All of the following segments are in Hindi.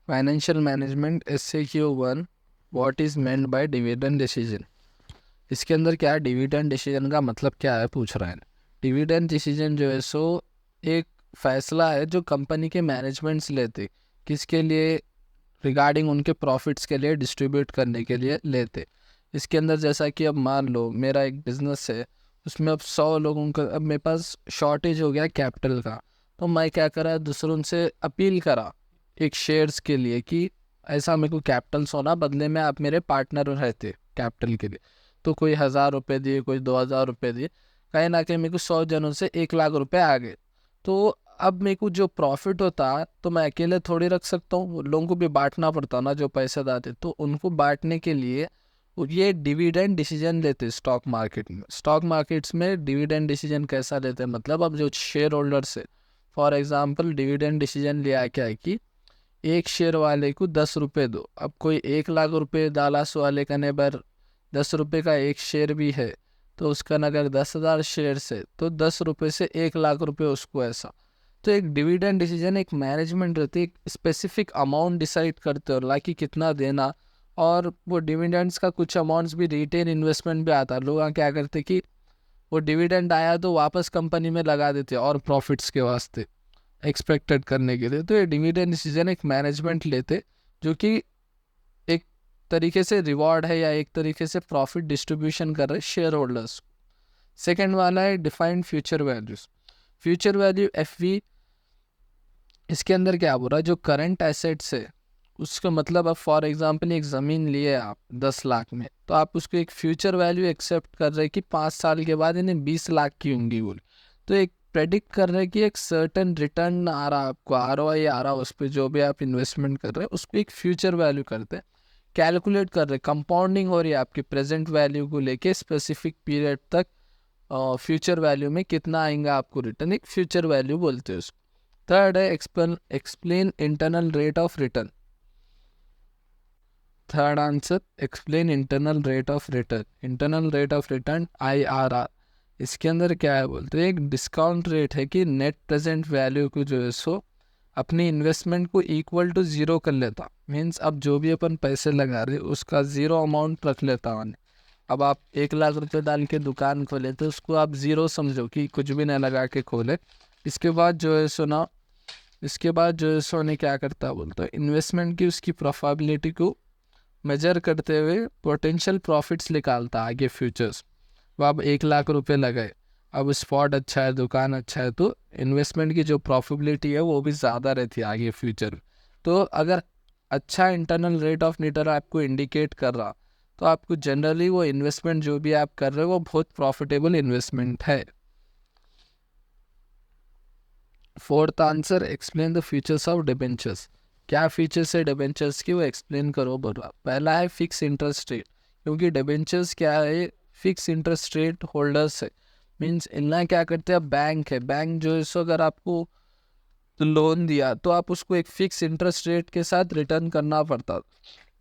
Financial management SAQ-1 what is meant by dividend decision. इसके अंदर क्या है, डिविडेंड डिसीजन का मतलब क्या है पूछ रहा है। डिविडेंड डिसीजन जो है सो एक फैसला है जो कंपनी के मैनेजमेंट्स लेते, किसके लिए, रिगार्डिंग उनके प्रॉफिट्स के लिए, डिस्ट्रीब्यूट करने के लिए लेते। इसके अंदर जैसा कि अब मान लो मेरा एक बिजनेस है, उसमें अब 100 लोगों का, अब मेरे पास शॉर्टेज हो गया कैपिटल का, तो मैं क्या करा, दूसरों से अपील करा एक शेयर्स के लिए कि ऐसा मेरे को कैपिटल सोना, बदले में आप मेरे पार्टनर रहते कैपिटल के लिए। तो कोई 1,000 रुपये दिए, कोई 2,000 रुपये दिए, कहीं ना कहीं मेरे को 100 जनों से 1,00,000 रुपये आ गए। तो अब मेरे को जो प्रॉफिट होता तो मैं अकेले थोड़ी रख सकता हूँ, लोगों को भी बांटना पड़ता ना जो पैसे दाते, तो उनको बांटने के लिए ये डिविडेंड डिसीजन लेते स्टॉक मार्केट में। स्टॉक मार्केट्स में डिविडेंड डिसीजन कैसा लेते हैं, मतलब अब जो शेयर होल्डर्स है, फॉर एग्जांपल डिविडेंड डिसीजन लिया क्या है कि एक शेयर वाले को 10 रुपये दो। अब कोई 1,00,000 रुपये डाला, सो वाले का नेबर 10 रुपये का एक शेयर भी है, तो उसका अगर 10,000 शेयर है तो 10 रुपये से 1,00,000 रुपये उसको ऐसा। तो एक डिविडेंड डिसीजन एक मैनेजमेंट रहती है, एक स्पेसिफिक अमाउंट डिसाइड करते हो ला कि कितना देना। और वो डिविडेंड्स का कुछ अमाउंट्स भी रिटेन इन्वेस्टमेंट भी आता है। लोग क्या करते कि वो डिविडेंड आया तो वापस कंपनी में लगा देते और प्रॉफिट्स के वास्ते एक्सपेक्टेड करने के लिए। तो ये डिविडेंड डिसीजन एक मैनेजमेंट लेते, जो कि एक तरीके से रिवॉर्ड है या एक तरीके से प्रॉफिट डिस्ट्रीब्यूशन कर रहे शेयर होल्डर्स। सेकेंड वाला है defined future values. Future value FV, इसके अंदर क्या बोल रहा है, जो करंट एसेट्स है उसका मतलब, अब फॉर एग्जांपल एक ज़मीन लिए आप 10 लाख में, तो आप उसको एक फ्यूचर वैल्यू एक्सेप्ट कर रहे हैं कि 5 साल के बाद इन्हें 20 लाख की होंगी बोल। तो एक प्रेडिक्ट कर रहे हैं कि एक सर्टन रिटर्न आ रहा है आपको, ROI आ रहा है उस पर जो भी आप इन्वेस्टमेंट कर रहे हैं, उसको एक फ्यूचर वैल्यू करते हैं, कैलकुलेट कर रहे हैं, कंपाउंडिंग हो रही है आपकी प्रेजेंट वैल्यू को लेके स्पेसिफिक पीरियड तक। फ्यूचर वैल्यू में कितना आएगा आपको रिटर्न, एक फ्यूचर वैल्यू बोलते हैं उसको। थर्ड है explain internal rate of return. Third answer, explain internal rate of return. Internal rate of return IRR, इसके अंदर क्या है बोलते हैं, एक डिस्काउंट रेट है कि नेट प्रेजेंट वैल्यू को जो है सो अपनी इन्वेस्टमेंट को इक्वल टू ज़ीरो कर लेता। मीन्स अब जो भी अपन पैसे लगा रहे उसका ज़ीरो अमाउंट रख लेता मैंने। अब आप 1,00,000 रुपये डाल के दुकान खोले तो उसको आप ज़ीरो समझो कि कुछ भी नहीं लगा के खोले। इसके बाद जो है सो ना, इसके बाद जो है सो ने क्या करता बोलते हैं, इन्वेस्टमेंट की उसकी प्रोफेबिलिटी को मेजर करते हुए पोटेंशियल प्रॉफिट्स निकालता आगे फ्यूचर्स। वो अब 1,00,000 रुपये लगाए, अब स्पॉट अच्छा है, दुकान अच्छा है, तो इन्वेस्टमेंट की जो प्रॉफिबिलिटी है वो भी ज़्यादा रहती है आगे फ्यूचर। तो अगर अच्छा इंटरनल रेट ऑफ रिटर्न आपको इंडिकेट कर रहा, तो आपको जनरली वो इन्वेस्टमेंट जो भी आप कर रहे हो वो बहुत प्रॉफिटेबल इन्वेस्टमेंट है। Fourth answer, explain the features of debentures. क्या फीचर्स है डिबेंचर्स की, वो एक्सप्लेन करो बोला। पहला है फिक्स इंटरेस्ट रेट, क्योंकि डिबेंचर्स क्या है, फिक्स इंटरेस्ट रेट होल्डर्स है। मीन्स इनना क्या करते हैं, बैंक है, बैंक जो है सो अगर आपको तो लोन दिया तो आप उसको एक फिक्स इंटरेस्ट रेट के साथ रिटर्न करना पड़ता।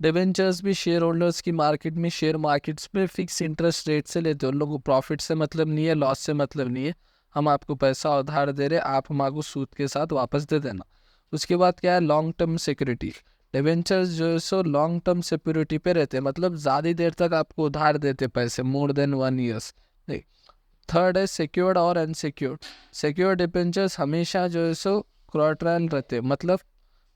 डिबेंचर्स भी शेयर होल्डर्स की मार्केट में, शेयर मार्केट्स में फिक्स इंटरेस्ट रेट से लेते हो। उन लोगों को प्रॉफिट से मतलब नहीं है, लॉस से मतलब नहीं है, हम आपको पैसा उधार दे रहे, आप हमको सूद के साथ वापस दे देना। उसके बाद क्या है, लॉन्ग टर्म सिक्योरिटी। डिबेंचर्स जो है सो लॉन्ग टर्म सिक्योरिटी पे रहते हैं, मतलब ज़्यादा देर तक आपको उधार देते पैसे, मोर देन 1 ईयर्स। थर्ड है सिक्योर्ड और अनसिक्योर्ड। सिक्योर्ड डिबेंचर्स हमेशा जो है सो कोलैटरल रहते हैं, मतलब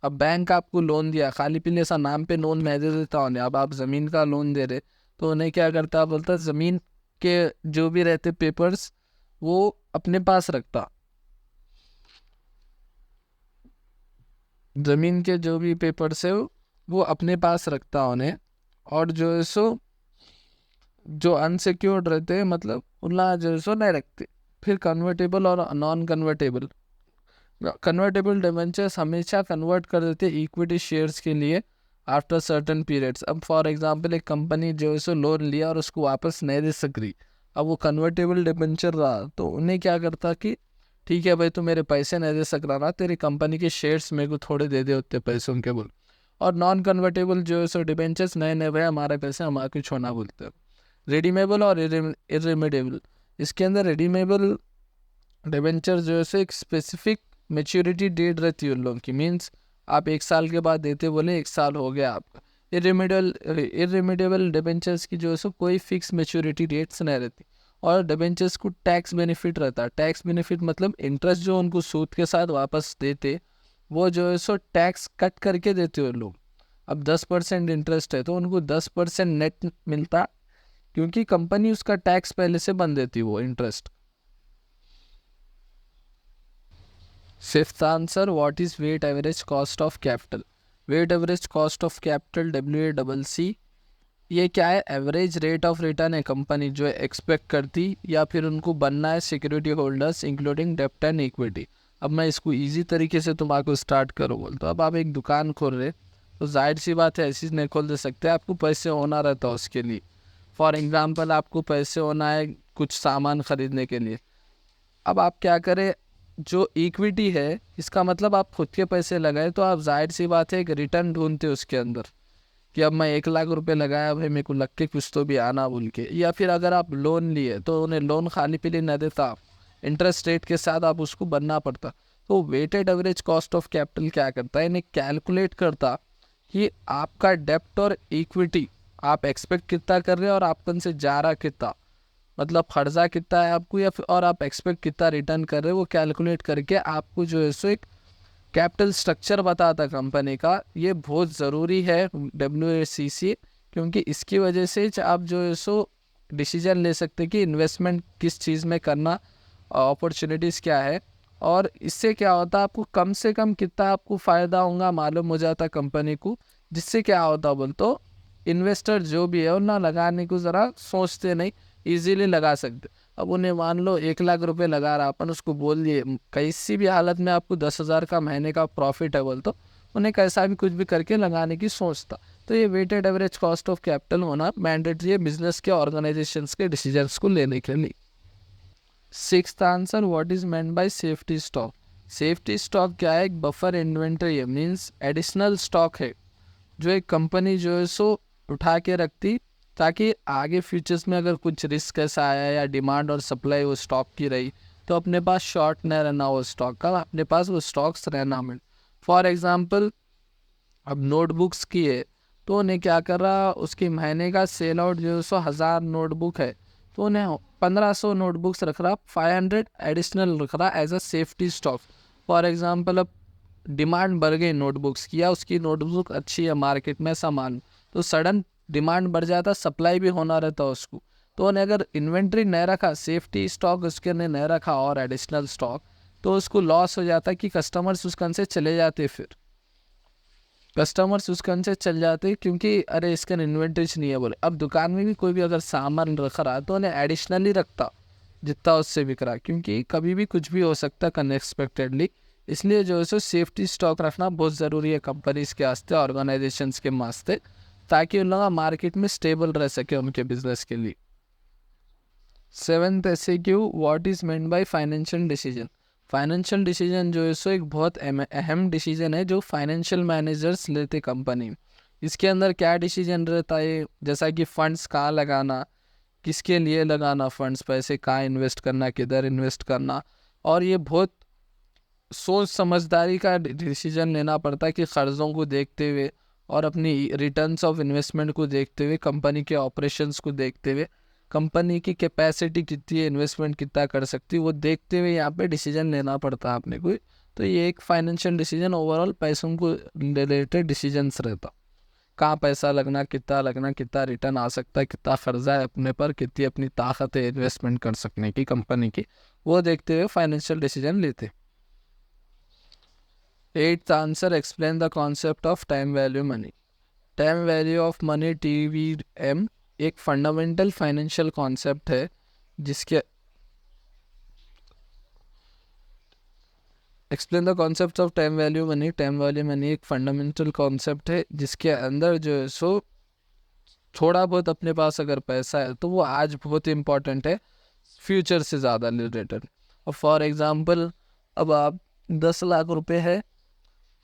अब बैंक आपको लोन दिया, खाली पीले सा नाम पे लोन मैं दे देता हूँ, अब आप ज़मीन का लोन दे रहे, तो उन्हें क्या करता, बोलता ज़मीन के जो भी रहते पेपर्स वो अपने पास रखता, ज़मीन के जो भी पेपर्स है वो अपने पास रखता उन्हें। और जो है सो जो अनसिक्योर्ड रहते हैं, मतलब उनला जो है सो नहीं रखते। फिर कन्वर्टेबल और नॉन कन्वर्टेबल। कन्वर्टेबल डिबेंचर्स हमेशा कन्वर्ट कर देते इक्विटी शेयर्स के लिए आफ्टर सर्टन पीरियड्स। अब फॉर एग्जांपल एक कंपनी जो है सो लोन लिया और उसको वापस नहीं दे सक रही, अब वो कन्वर्टेबल डिबेंचर रहा, तो उन्हें क्या करता कि ठीक है भाई, तू मेरे पैसे नहीं दे सक रहा ना, तेरी कंपनी के शेयर्स मेरे को थोड़े दे दे उतने पैसों के बोल। और नॉन कन्वर्टेबल जो है सो डिबेंचर्स, नए नए भाई हमारे पैसे हमारे छोड़ना बोलते हैं। रिडीमेबल और इरेमिडेबल। इसके अंदर रिडीमेबल डिबेंचर जो है सो एक स्पेसिफिक मेच्योरिटी डेट रहती है उन लोगों की। मीन्स आप 1 साल के बाद देते बोले 1 साल हो गया आपका। इरेमिडेबल डिबेंचर्स की जो है सो कोई फिक्स मेच्योरिटी डेट्स नहीं रहती, और डिबेंचर्स को टैक्स बेनिफिट रहता है। टैक्स बेनिफिट मतलब इंटरेस्ट जो उनको सूद के साथ वापस देते, वो जो है सो टैक्स कट करके देते हो लोग। अब 10% इंटरेस्ट है तो उनको 10% नेट मिलता, क्योंकि कंपनी उसका टैक्स पहले से बन देती वो interest. Fifth answer, what is weight average cost of capital. Weight average cost of capital WACC, ये क्या है? एवरेज रेट ऑफ रिटर्न है कंपनी जो एक्सपेक्ट करती या फिर उनको बनना है सिक्योरिटी होल्डर्स इंक्लूडिंग डेप्ट एंड इक्विटी। अब मैं इसको इजी तरीके से तुम्हारे स्टार्ट करूँ बोल, तो अब आप एक दुकान खोल रहे तो जाहिर सी बात है ऐसी नहीं खोल दे सकते, आपको पैसे होना रहता है उसके लिए। फॉर एग्जांपल आपको पैसे होना है कुछ सामान खरीदने के लिए। अब आप क्या करें, जो इक्विटी है इसका मतलब आप खुद के पैसे लगाए, तो आप जाहिर सी बात है एक रिटर्न ढूंढते उसके अंदर कि अब मैं 1 लाख रुपए लगाया भाई, मेरे को लग के कुछ तो भी आना बोल के। या फिर अगर आप लोन लिए तो उन्हें लोन खाली पीली न देता, आप इंटरेस्ट रेट के साथ आप उसको बनना पड़ता। तो weighted average cost of capital क्या करता है, इन्हें कैलकुलेट करता कि आपका डेप्ट और इक्विटी आप एक्सपेक्ट कितना कर रहे हो और आपकन से जा रहा कितना, मतलब खर्चा कितना है आपको, या फिर और आप एक्सपेक्ट कितना रिटर्न कर रहे हो, वो कैलकुलेट करके आपको जो है सो एक कैपिटल स्ट्रक्चर बताता कंपनी का। ये बहुत ज़रूरी है WACC, क्योंकि इसकी वजह से आप जो है सो डिसीजन ले सकते कि इन्वेस्टमेंट किस चीज़ में करना, अपॉर्चुनिटीज़ क्या है, और इससे क्या होता है आपको कम से कम कितना आपको फ़ायदा होगा मालूम हो जाता कंपनी को। जिससे क्या होता बोल तो इन्वेस्टर जो भी है ना लगाने को ज़रा सोचते नहीं, इजीली लगा सकते। अब उन्हें मान लो 1 लाख रुपए लगा रहा, अपन उसको बोल दिए किसी भी हालत में आपको 10,000 का महीने का प्रॉफिट है बोल, तो उन्हें कैसा भी कुछ भी करके लगाने की सोचता। तो ये weighted average cost of capital होना मैंडेटरी है बिजनेस के ऑर्गेनाइजेशंस के डिसीजंस को लेने के लिए। Sixth answer, what is meant by safety stock. Safety stock क्या है? एक बफर इन्वेंटरी है, मीन्स एडिशनल स्टॉक है जो एक कंपनी जो है सो उठा के रखती, ताकि आगे फ्यूचर्स में अगर कुछ रिस्क ऐसा आया या डिमांड और सप्लाई वो स्टॉक की रही तो अपने पास शॉर्ट न रहना वो स्टॉक का, अपने पास वो स्टॉक्स रहना मिल। फॉर एग्जांपल अब नोटबुक्स की है तो उन्हें क्या कर रहा, उसकी महीने का सेल आउट जो है सो 1000 नोटबुक है, तो उन्हें 1500 नोटबुक्स रख रहा, 500 एडिशनल रख रहा as a safety stock. For example अब डिमांड बढ़ गई नोटबुक्स की, या उसकी नोटबुक अच्छी है मार्केट में सामान, तो सडन डिमांड बढ़ जाता, सप्लाई भी होना रहता उसको, तो उन्हें अगर इन्वेंट्री नहीं रखा, सेफ्टी स्टॉक उसके ने नहीं रखा और एडिशनल स्टॉक, तो उसको लॉस हो जाता कि कस्टमर्स उसकन से चले जाते, फिर कस्टमर्स उसकन से चल जाते क्योंकि अरे इसका इन्वेंट्रीज नहीं है बोले। अब दुकान में भी कोई भी अगर सामान रख रहा तो उन्हें एडिशनली रखता जितना उससे बिक रहा, क्योंकि कभी भी कुछ भी हो सकता अनएक्सपेक्टेडली। इसलिए जो है सो सेफ्टी स्टॉक रखना बहुत ज़रूरी है कंपनीज के वास्ते, ऑर्गेनाइजेशंस के वास्ते, ताकि उन लोग मार्केट में स्टेबल रह सके उनके बिजनेस के लिए। Seventh SAQ, what is meant by financial decision. Financial decision जो है सो एक बहुत अहम डिसीजन है जो फाइनेंशियल मैनेजर्स लेते कंपनी में। इसके अंदर क्या डिसीजन रहता है, जैसा कि फंड्स कहाँ लगाना, किसके लिए लगाना, फंड्स पैसे कहाँ इन्वेस्ट करना, किधर इन्वेस्ट करना, और ये बहुत सोच समझदारी का डिसीजन लेना पड़ता है कि कर्ज़ों को देखते हुए और अपनी रिटर्न्स ऑफ इन्वेस्टमेंट को देखते हुए, कंपनी के ऑपरेशंस को देखते हुए, कंपनी की कैपेसिटी कितनी है, इन्वेस्टमेंट कितना कर सकती है, वो देखते हुए यहाँ पे डिसीजन लेना पड़ता है अपने को। तो ये एक फाइनेंशियल डिसीजन ओवरऑल पैसों को रिलेटेड डिसीजंस रहता, कहाँ पैसा लगना, कितना रिटर्न आ सकता है, कितना खर्चा है अपने पर, कितनी अपनी ताकत है इन्वेस्टमेंट कर सकने की कंपनी की, वो देखते हुए फाइनेंशियल डिसीजन लेते। Eighth answer, explain the concept of time value money. Time value of money TVM एक फंडामेंटल फाइनेंशियल कॉन्सेप्ट है जिसके explain the concept of time value money. Time value money एक फंडामेंटल कॉन्सेप्ट है जिसके अंदर जो है सो थोड़ा बहुत अपने पास अगर पैसा है तो वो आज बहुत इंपॉर्टेंट है फ्यूचर से ज़्यादा रिलेटेड। और फॉर एग्जांपल अब आप 10 लाख रुपए है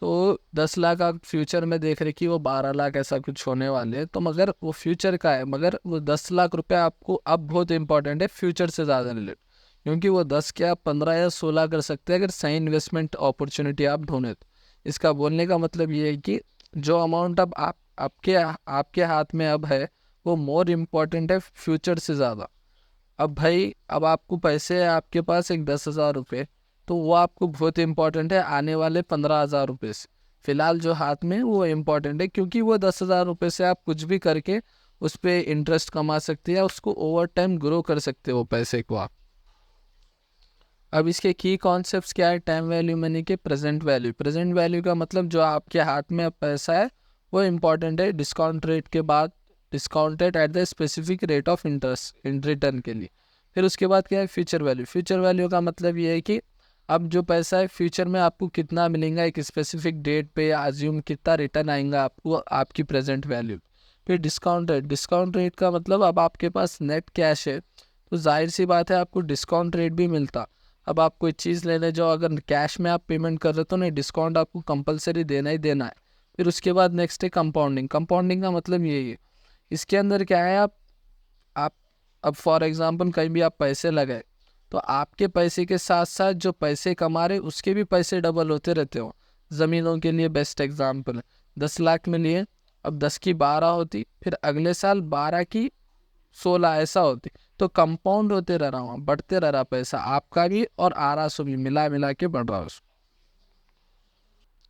तो 10 लाख आप फ्यूचर में देख रहे कि वो 12 लाख ऐसा कुछ होने वाले हैं, तो मगर वो फ्यूचर का है, मगर वो 10 लाख रुपए आपको अब बहुत इंपॉर्टेंट है फ्यूचर से ज़्यादा रिलेटेड, क्योंकि वो 10 के आप 15 या 16 कर सकते हैं अगर सही इन्वेस्टमेंट अपॉर्चुनिटी आप ढूंढे तो। इसका बोलने का मतलब ये है कि जो अमाउंट अब आपके हाथ में अब है वो मोर इम्पोर्टेंट है फ्यूचर से ज़्यादा। अब भाई अब आपको पैसे है आपके पास एक 10,000 रुपये, तो वो आपको बहुत इम्पोर्टेंट है आने वाले 15,000 रुपये से। फिलहाल जो हाथ में है वो इम्पोर्टेंट है, क्योंकि वो 10,000 रुपये से आप कुछ भी करके उस पर इंटरेस्ट कमा सकते हैं, उसको ओवर टाइम ग्रो कर सकते हो पैसे को आप। अब इसके की कॉन्सेप्ट्स क्या है टाइम वैल्यू मनी के? Present value. प्रेजेंट वैल्यू का मतलब जो आपके हाथ में अब पैसा है वो इम्पॉर्टेंट है डिस्काउंट रेट के बाद, discounted at the specific rate of interest in return के लिए। फिर उसके बाद क्या है फ्यूचर वैल्यू। फ्यूचर वैल्यू का मतलब ये है कि अब जो पैसा है फ्यूचर में आपको कितना मिलेगा, एक स्पेसिफिक डेट पे आज्यूम कितना रिटर्न आएगा आपको आपकी प्रेजेंट वैल्यू। फिर डिस्काउंट रेट। डिस्काउंट रेट का मतलब अब आपके पास नेट कैश है तो जाहिर सी बात है आपको डिस्काउंट रेट भी मिलता। अब आप कोई चीज़ लेने जाओ, अगर कैश में आप पेमेंट कर रहे हो तो नहीं, डिस्काउंट आपको कंपलसरी देना ही देना है। फिर उसके बाद नेक्स्ट है कंपाउंडिंग। कंपाउंडिंग का मतलब यही है, इसके अंदर क्या है, आप अब फॉर एग्जांपल कहीं भी आप पैसे लगाए तो आपके पैसे के साथ साथ जो पैसे कमा रहे उसके भी पैसे डबल होते रहते हो। ज़मीनों के लिए बेस्ट एग्जांपल है, 10 लाख में लिए, अब 10 की 12 होती, फिर अगले साल 12 की 16 ऐसा होती, तो कंपाउंड होते रह रहा हूँ, बढ़ते रह रहा पैसा आपका भी और आरासो भी मिला मिला के बढ़ रहा है।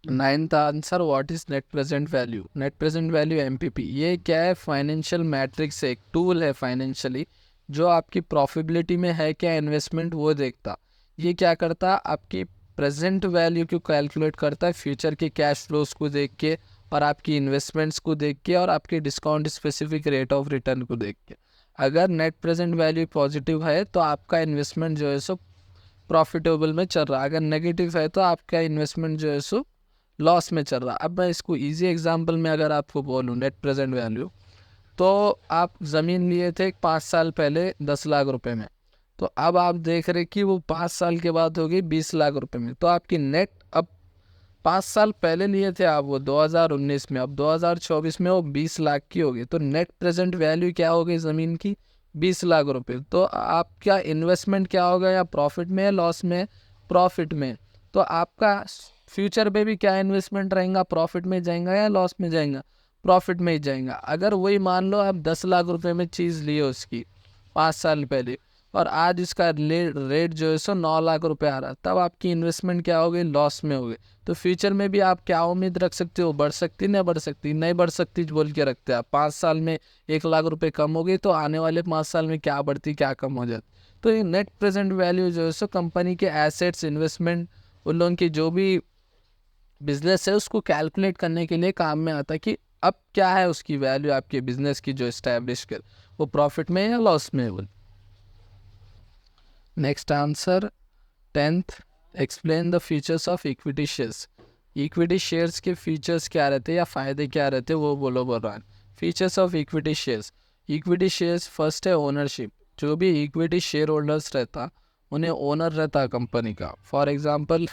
Ninth answer, what is net present value? Net present value MPP, ये क्या है? फाइनेंशियल मैट्रिक्स, एक टूल है फाइनेंशियली जो आपकी प्रॉफिटेबिलिटी में है क्या इन्वेस्टमेंट वो देखता। ये क्या करता, आपकी प्रेजेंट वैल्यू को कैलकुलेट करता है फ्यूचर के कैश फ्लोज को देख के और आपकी इन्वेस्टमेंट्स को देख के और आपके discount specific rate of return को देख के। अगर नेट प्रेजेंट वैल्यू पॉजिटिव है तो आपका इन्वेस्टमेंट जो है सो प्रॉफिटेबल में चल रहा है, अगर नेगेटिव है तो आपका इन्वेस्टमेंट जो है सो लॉस में चल रहा। अब मैं इसको इजी एग्जांपल में अगर आपको बोलूँ नेट प्रेजेंट वैल्यू, तो आप ज़मीन लिए थे 5 साल पहले 10 लाख रुपए में, तो अब आप देख रहे कि वो 5 साल के बाद हो गई 20 लाख रुपए में, तो आपकी नेट अब 5 साल पहले लिए थे आप वो 2019 में, अब 2024 में वो 20 लाख की हो गई, तो नेट प्रेजेंट वैल्यू क्या हो गई ज़मीन की? 20 लाख रुपए। तो आपका इन्वेस्टमेंट क्या होगा, या प्रॉफिट में है लॉस में? प्रॉफिट में। तो आपका फ्यूचर पे भी क्या इन्वेस्टमेंट रहेगा, प्रॉफिट में जाएगा या लॉस में जाएगा? प्रॉफिट में ही जाएगा। अगर वही मान लो आप 10 लाख रुपए में चीज़ लिए उसकी 5 साल पहले और आज इसका रेट जो है सो 9 लाख रुपए आ रहा, तब आपकी इन्वेस्टमेंट क्या हो गई? लॉस में हो गई। तो फ्यूचर में भी आप क्या उम्मीद रख सकते हो, बढ़ सकती नहीं बढ़ सकती? नहीं बढ़ सकती बोल के रखते हैं आप। 5 साल में 1 लाख रुपए कम हो गई, तो आने वाले 5 साल में क्या बढ़ती क्या कम हो जाती? तो ये नेट प्रेजेंट वैल्यू जो है सो कंपनी के एसेट्स, इन्वेस्टमेंट, उन लोगों की जो भी बिजनेस है उसको कैलकुलेट करने के लिए काम में आता है कि अब क्या है उसकी वैल्यू आपके बिजनेस की जो इस्टेब्लिश कर, वो प्रॉफिट में या लॉस में है। Next answer 10th, explain the features of equity shares. Equity shares के फीचर्स क्या रहते हैं या फ़ायदे क्या रहते हैं वो बोल रहा है। Features of equity shares. Equity shares first है ओनरशिप। जो भी इक्विटी शेयर होल्डर्स रहता उन्हें ओनर रहता कंपनी का। फॉर एग्जांपल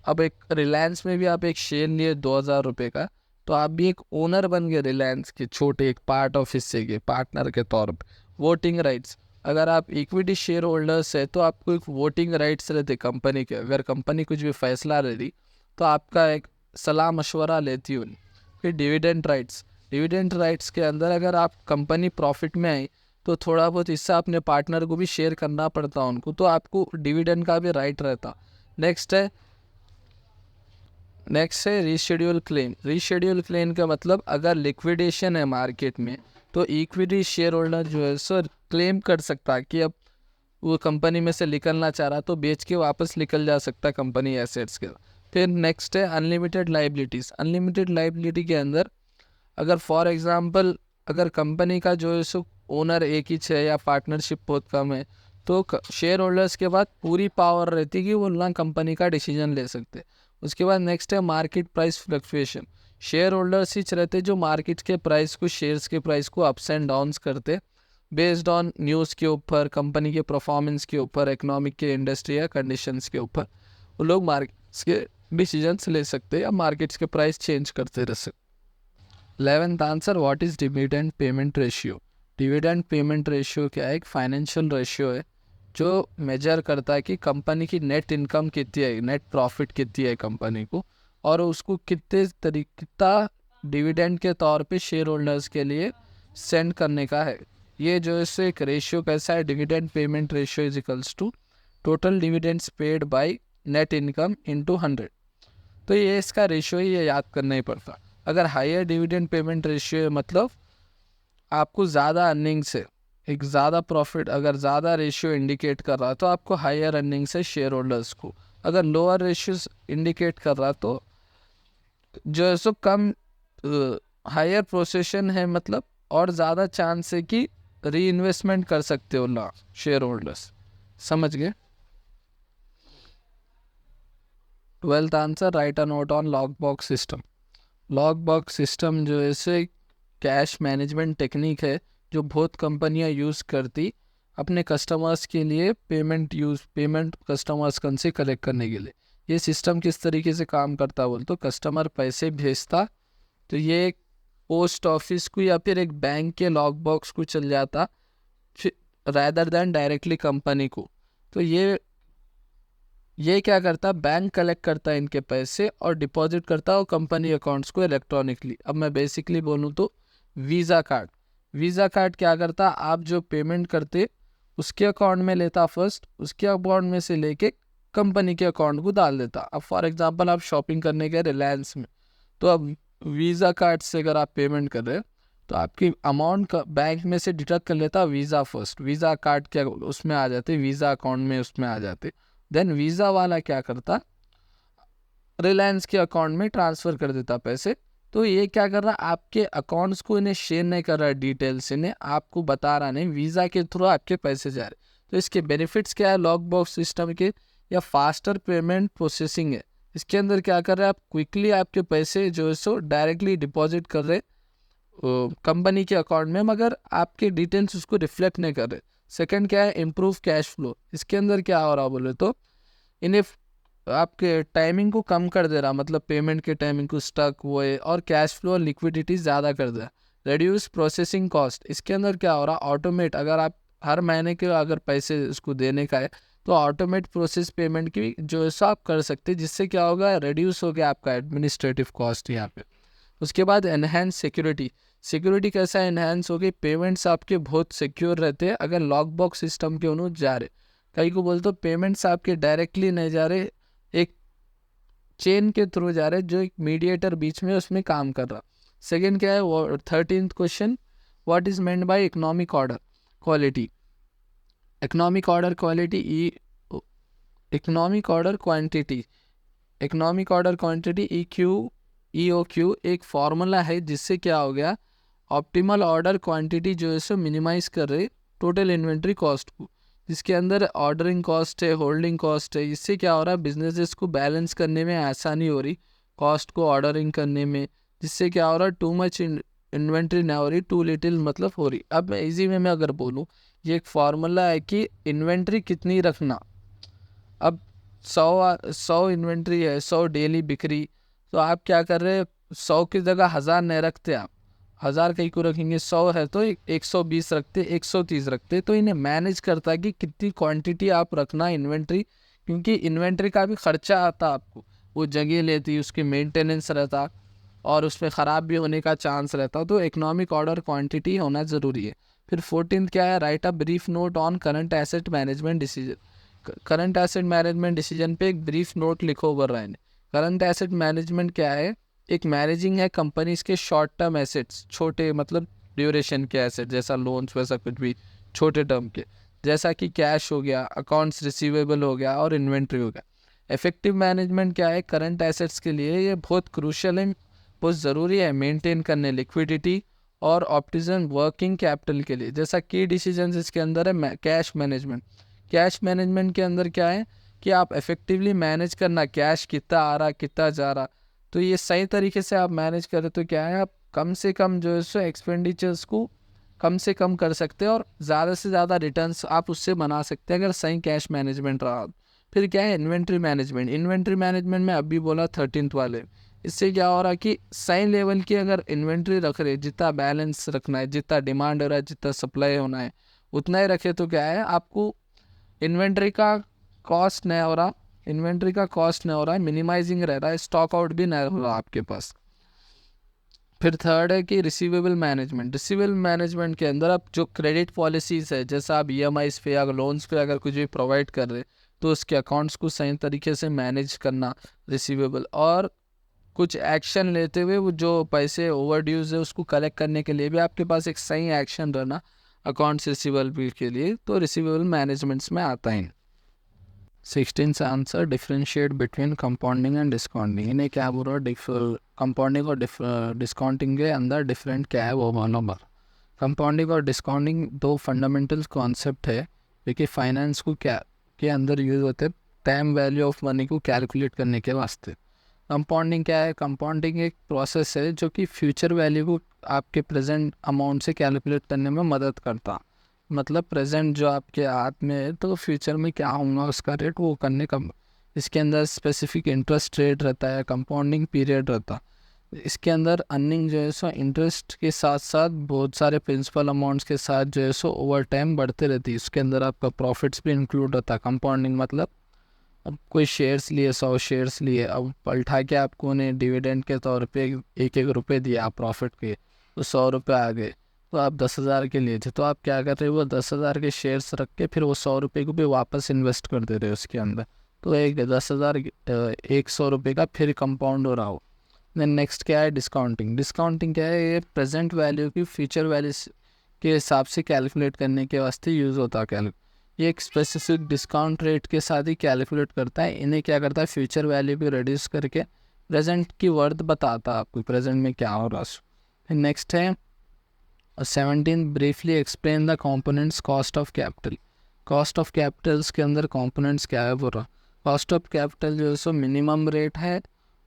अब एक रिलायंस में भी आप एक शेयर लिए 2,000 रुपये का, तो आप भी एक ओनर बन गए रिलायंस के, छोटे एक पार्ट ऑफ हिस्से के पार्टनर के तौर पर। वोटिंग राइट्स, अगर आप इक्विटी शेयर होल्डर्स है तो आपको एक वोटिंग राइट्स रहते कंपनी के। अगर कंपनी कुछ भी फैसला लेती तो आपका एक सलाह मशवरा लेती उन। फिर डिविडेंड राइट्स। डिविडेंड राइट्स के अंदर अगर आप कंपनी प्रॉफिट में आई तो थोड़ा बहुत हिस्सा अपने पार्टनर को भी शेयर करना पड़ता उनको, तो आपको डिविडेंड का भी राइट रहता। नेक्स्ट है रीशेड्यूल क्लेम। रीशेड्यूल क्लेम का मतलब अगर लिक्विडेशन है मार्केट में तो इक्विटी शेयर होल्डर जो है सो क्लेम कर सकता है कि अब वो कंपनी में से निकलना चाह रहा तो बेच के वापस निकल जा सकता है कंपनी एसेट्स के। फिर नेक्स्ट है अनलिमिटेड लाइबिलिटीज़। अनलिमिटेड लाइबिलिटी के अंदर अगर फॉर एग्जांपल अगर कंपनी का जो है सो ओनर एक ही है या पार्टनरशिप बहुत कम है, तो शेयर होल्डर्स के बाद पूरी पावर रहती है कि वो ना कंपनी का डिसीजन ले सकते। उसके बाद नेक्स्ट है market price fluctuation. Share holders ही रहते जो मार्केट के प्राइस को, शेयर्स के प्राइस को अप्स एंड डाउन्स करते बेस्ड ऑन न्यूज़ के ऊपर, कंपनी के परफॉर्मेंस के ऊपर, इकोनॉमिक के, इंडस्ट्री या कंडीशंस के ऊपर वो लोग मार्केट्स के डिसीजंस ले सकते हैं या मार्केट्स के प्राइस चेंज करते रह सकते। 11th answer, what is dividend payment ratio? Dividend payment ratio क्या है? एक फाइनेंशियल रेशियो है जो मेजर करता है कि कंपनी की नेट इनकम कितनी है, नेट प्रॉफिट कितनी है कंपनी को, और उसको कितना डिविडेंड के तौर पे शेयर होल्डर्स के लिए सेंड करने का है। ये जो है एक रेशियो कैसा है, dividend payment ratio is equals to total dividends paid by net income into 100। तो ये इसका रेशियो ही, ये याद करना ही पड़ता। अगर हायर डिविडेंड पेमेंट रेशियो है मतलब आपको ज़्यादा अर्निंग से एक ज़्यादा प्रॉफिट, अगर ज़्यादा रेशियो इंडिकेट कर रहा तो आपको हायर अर्निंग से शेयर होल्डर्स को, अगर लोअर रेशियो इंडिकेट कर रहा तो जो है सो कम हायर प्रोसेशन है, मतलब और ज़्यादा चांस है कि री इन्वेस्टमेंट कर सकते हो ना शेयर होल्डर्स। समझ गए? 12th answer, right a note on lock box system. Lock box system जो है कैश मैनेजमेंट टेक्निक है जो बहुत कंपनियां यूज़ करती अपने कस्टमर्स के लिए, पेमेंट कस्टमर्स से कलेक्ट करने के लिए। ये सिस्टम किस तरीके से काम करता बोल तो कस्टमर पैसे भेजता तो ये एक पोस्ट ऑफिस को या फिर एक बैंक के लॉक बॉक्स को चल जाता रादर देन डायरेक्टली कंपनी को। तो ये क्या करता, बैंक कलेक्ट करता इनके पैसे और डिपॉजिट करता वो कंपनी अकाउंट्स को इलेक्ट्रॉनिकली। अब मैं बेसिकली बोलूँ तो वीज़ा कार्ड क्या करता, आप जो पेमेंट करते उसके अकाउंट में लेता फर्स्ट, उसके अकाउंट में से लेके कंपनी के अकाउंट को डाल देता। अब फॉर एग्जांपल आप शॉपिंग करने गए रिलायंस में, तो अब वीज़ा कार्ड से अगर आप पेमेंट कर रहे हो तो आपकी अमाउंट का बैंक में से डिडक्ट कर लेता वीज़ा फर्स्ट, वीज़ा कार्ड क्या उसमें आ जाते, वीज़ा अकाउंट में उसमें आ जाते। देन वीज़ा वाला क्या करता, रिलायंस के अकाउंट में ट्रांसफ़र कर देता पैसे। तो ये क्या कर रहा, आपके अकाउंट्स को इन्हें शेयर नहीं कर रहा है डिटेल्स, इन्हें आपको बता रहा नहीं, वीज़ा के थ्रू आपके पैसे जा रहे। तो इसके बेनिफिट्स क्या है लॉक बॉक्स सिस्टम के, या फास्टर पेमेंट प्रोसेसिंग है। इसके अंदर क्या कर रहे हैं आप, क्विकली आपके पैसे जो है सो डायरेक्टली डिपॉजिट कर रहे कंपनी के अकाउंट में, मगर आपके डिटेल्स उसको रिफ्लेक्ट नहीं कर रहे। सेकंड क्या है, इम्प्रूव कैश फ्लो। इसके अंदर क्या हो रहा बोले तो इन्हें आपके टाइमिंग को कम कर दे रहा, मतलब पेमेंट के टाइमिंग को स्टक हुए, और कैश फ्लो और लिक्विडिटी ज़्यादा कर दे। Reduce processing cost. इसके अंदर क्या हो रहा, ऑटोमेट, अगर आप हर महीने के अगर पैसे उसको देने का है तो ऑटोमेट प्रोसेस पेमेंट की जो है सो आप कर सकते हैं, जिससे क्या होगा, रेड्यूस हो गया आपका एडमिनिस्ट्रेटिव कॉस्ट यहाँ पे। उसके बाद एनहेंस सिक्योरिटी कैसा एनहेंस हो गई, पेमेंट्स आपके बहुत सिक्योर रहते हैं अगर लॉक बॉक्स सिस्टम के अनुसार जा रहे। कई को बोलते हो पेमेंट्स आपके डायरेक्टली नहीं जा रहे, एक चेन के थ्रू जा रहे जो एक मीडिएटर बीच में उसमें काम कर रहा। सेकेंड क्या है, 13th question, what is meant bye economic order quality. Economic order quality economic order quantity EOQ एक फॉर्मूला है जिससे क्या हो गया, ऑप्टिमल ऑर्डर क्वांटिटी जो है सो मिनिमाइज कर रहे टोटल इन्वेंट्री कॉस्ट को, जिसके अंदर ऑर्डरिंग कॉस्ट है, होल्डिंग कॉस्ट है। इससे क्या हो रहा है, बिजनेसेस को बैलेंस करने में आसानी हो रही, कॉस्ट को ऑर्डरिंग करने में, जिससे क्या हो रहा है, टू मच इन्वेंट्री ना हो रही, टू लिटिल मतलब हो रही। अब मैं इजी में मैं अगर बोलूँ, ये एक फार्मूला है कि इन्वेंट्री कितनी रखना। अब 100 इन्वेंट्री है, 100 डेली बिक्री, तो आप क्या कर रहे हैं, 100 की जगह 1000 नहीं रखते, आप 1000 कहीं को रखेंगे, 100 है तो 120 रखते, 130 रखते। तो इन्हें मैनेज करता है कि कितनी क्वांटिटी आप रखना इन्वेंट्री, क्योंकि इन्वेंट्री का भी खर्चा आता आपको, वो जगह लेती, उसकी मेंटेनेंस रहता और उसमें ख़राब भी होने का चांस रहता। तो इकोनॉमिक ऑर्डर क्वांटिटी होना ज़रूरी है। फिर 14th क्या है, right a brief note on current asset management decision. Current asset management decision पे एक ब्रीफ नोट लिखो ओवर रहे। करंट एसेट मैनेजमेंट क्या है, एक मैनेजिंग है कंपनीज के शॉर्ट टर्म एसेट्स, छोटे मतलब ड्यूरेशन के एसेट, जैसा लोन्स वैसा कुछ भी छोटे टर्म के, जैसा कि कैश हो गया, अकाउंट्स रिसीवेबल हो गया और इन्वेंट्री हो गया। इफेक्टिव मैनेजमेंट क्या है, करंट एसेट्स के लिए ये बहुत क्रूशियल है, बहुत ज़रूरी है मेंटेन करने लिक्विडिटी और ऑप्टिज्म वर्किंग कैपिटल के लिए। जैसा की डिसीजन इसके अंदर है कैश मैनेजमेंट। कैश मैनेजमेंट के अंदर क्या है कि आप इफेक्टिवली मैनेज करना, कैश कितना आ रहा कितना जा रहा, तो ये सही तरीके से आप मैनेज करें तो क्या है, आप कम से कम जो है सो एक्सपेंडिचर्स को कम से कम कर सकते हैं और ज़्यादा से ज़्यादा रिटर्न्स आप उससे बना सकते हैं अगर सही कैश मैनेजमेंट रहा। फिर क्या है, इन्वेंट्री मैनेजमेंट में अभी बोला 13th वाले। इससे क्या हो रहा है कि सही लेवल की अगर इन्वेंट्री रख रहे, जितना बैलेंस रखना है, जितना डिमांड हो रहा है, जितना सप्लाई होना है उतना ही रखे, तो क्या है आपको इन्वेंट्री का कॉस्ट नहीं हो रहा इन्वेंट्री का कॉस्ट नहीं हो रहा है, मिनिमाइजिंग रह रहा है, स्टॉक आउट भी नहीं हो रहा आपके पास। फिर थर्ड है कि रिसीवेबल मैनेजमेंट। रिसीवेबल मैनेजमेंट के अंदर आप जो क्रेडिट पॉलिसीज़ है, जैसा आप ईएमआईज़ पे या लोन्स पे अगर कुछ भी प्रोवाइड कर रहे तो उसके अकाउंट्स को सही तरीके से मैनेज करना रिसीवेबल, और कुछ एक्शन लेते हुए वो जो पैसे ओवर ड्यूज है उसको कलेक्ट करने के लिए भी आपके पास एक सही एक्शन रहना अकाउंट्स रिसीवेबल के लिए, तो रिसीवेबल मैनेजमेंट्स में आता है। 16 से answer, differentiate between compounding and discounting. इन्हें क्या बोल रहा है, कंपाउंडिंग और डिस्काउंटिंग के अंदर डिफरेंट क्या है वो मानो बार। कंपाउंडिंग और डिस्काउंटिंग दो फंडामेंटल कॉन्सेप्ट है जो कि फाइनेंस को क्या के अंदर यूज होते हैं टाइम वैल्यू ऑफ मनी को कैलकुलेट करने के वास्ते। कंपाउंडिंग क्या है, कंपाउंडिंग एक प्रोसेस है जो कि फ्यूचर वैल्यू को आपके प्रेजेंट अमाउंट से कैलकुलेट करने में मदद करता। मतलब प्रेजेंट जो आपके हाथ में है तो फ्यूचर में क्या होगा उसका रेट वो करने का। इसके अंदर स्पेसिफिक इंटरेस्ट रेट रहता है, कंपाउंडिंग पीरियड रहता। इसके अंदर अर्निंग जो है सो इंटरेस्ट के साथ साथ बहुत सारे प्रिंसिपल अमाउंट्स के साथ जो है सो ओवर टाइम बढ़ते रहती है। इसके अंदर आपका प्रॉफिट्स भी इंक्लूड रहता है। कंपाउंडिंग मतलब अब कोई शेयर्स लिए, 100 शेयर्स लिए, अब पलटा के आपको ने डिविडेंड के तौर पे 1-1 रुपये दिया आप प्रॉफिट के, तो 100 रुपये आ गए, तो आप 10,000 के लिए थे, तो आप क्या कर रहे हो, वो 10,000 के शेयर्स रख के फिर वो 100 रुपये को भी वापस इन्वेस्ट कर दे रहे हो उसके अंदर, तो एक 10,000 100 रुपये का फिर कंपाउंड हो रहा हो। देन नेक्स्ट क्या है, डिस्काउंटिंग। डिस्काउंटिंग क्या है, ये प्रेजेंट वैल्यू की फ्यूचर वैल्यू के हिसाब से कैलकुलेट करने के वास्ते यूज़ होता है। ये एक स्पेसिफिक डिस्काउंट रेट के साथ ही कैलकुलेट करता है। इन्हें क्या करता है, फ्यूचर वैल्यू को रिड्यूस करके प्रेजेंट की वर्थ बताता है आपको प्रेजेंट में क्या हो रहा है। नेक्स्ट है 17, briefly explain the components cost of capital. Cost of Capitals के अंदर कंपोनेंट्स क्या है बोल रहा। कॉस्ट ऑफ कैपिटल जो है सो मिनिमम रेट है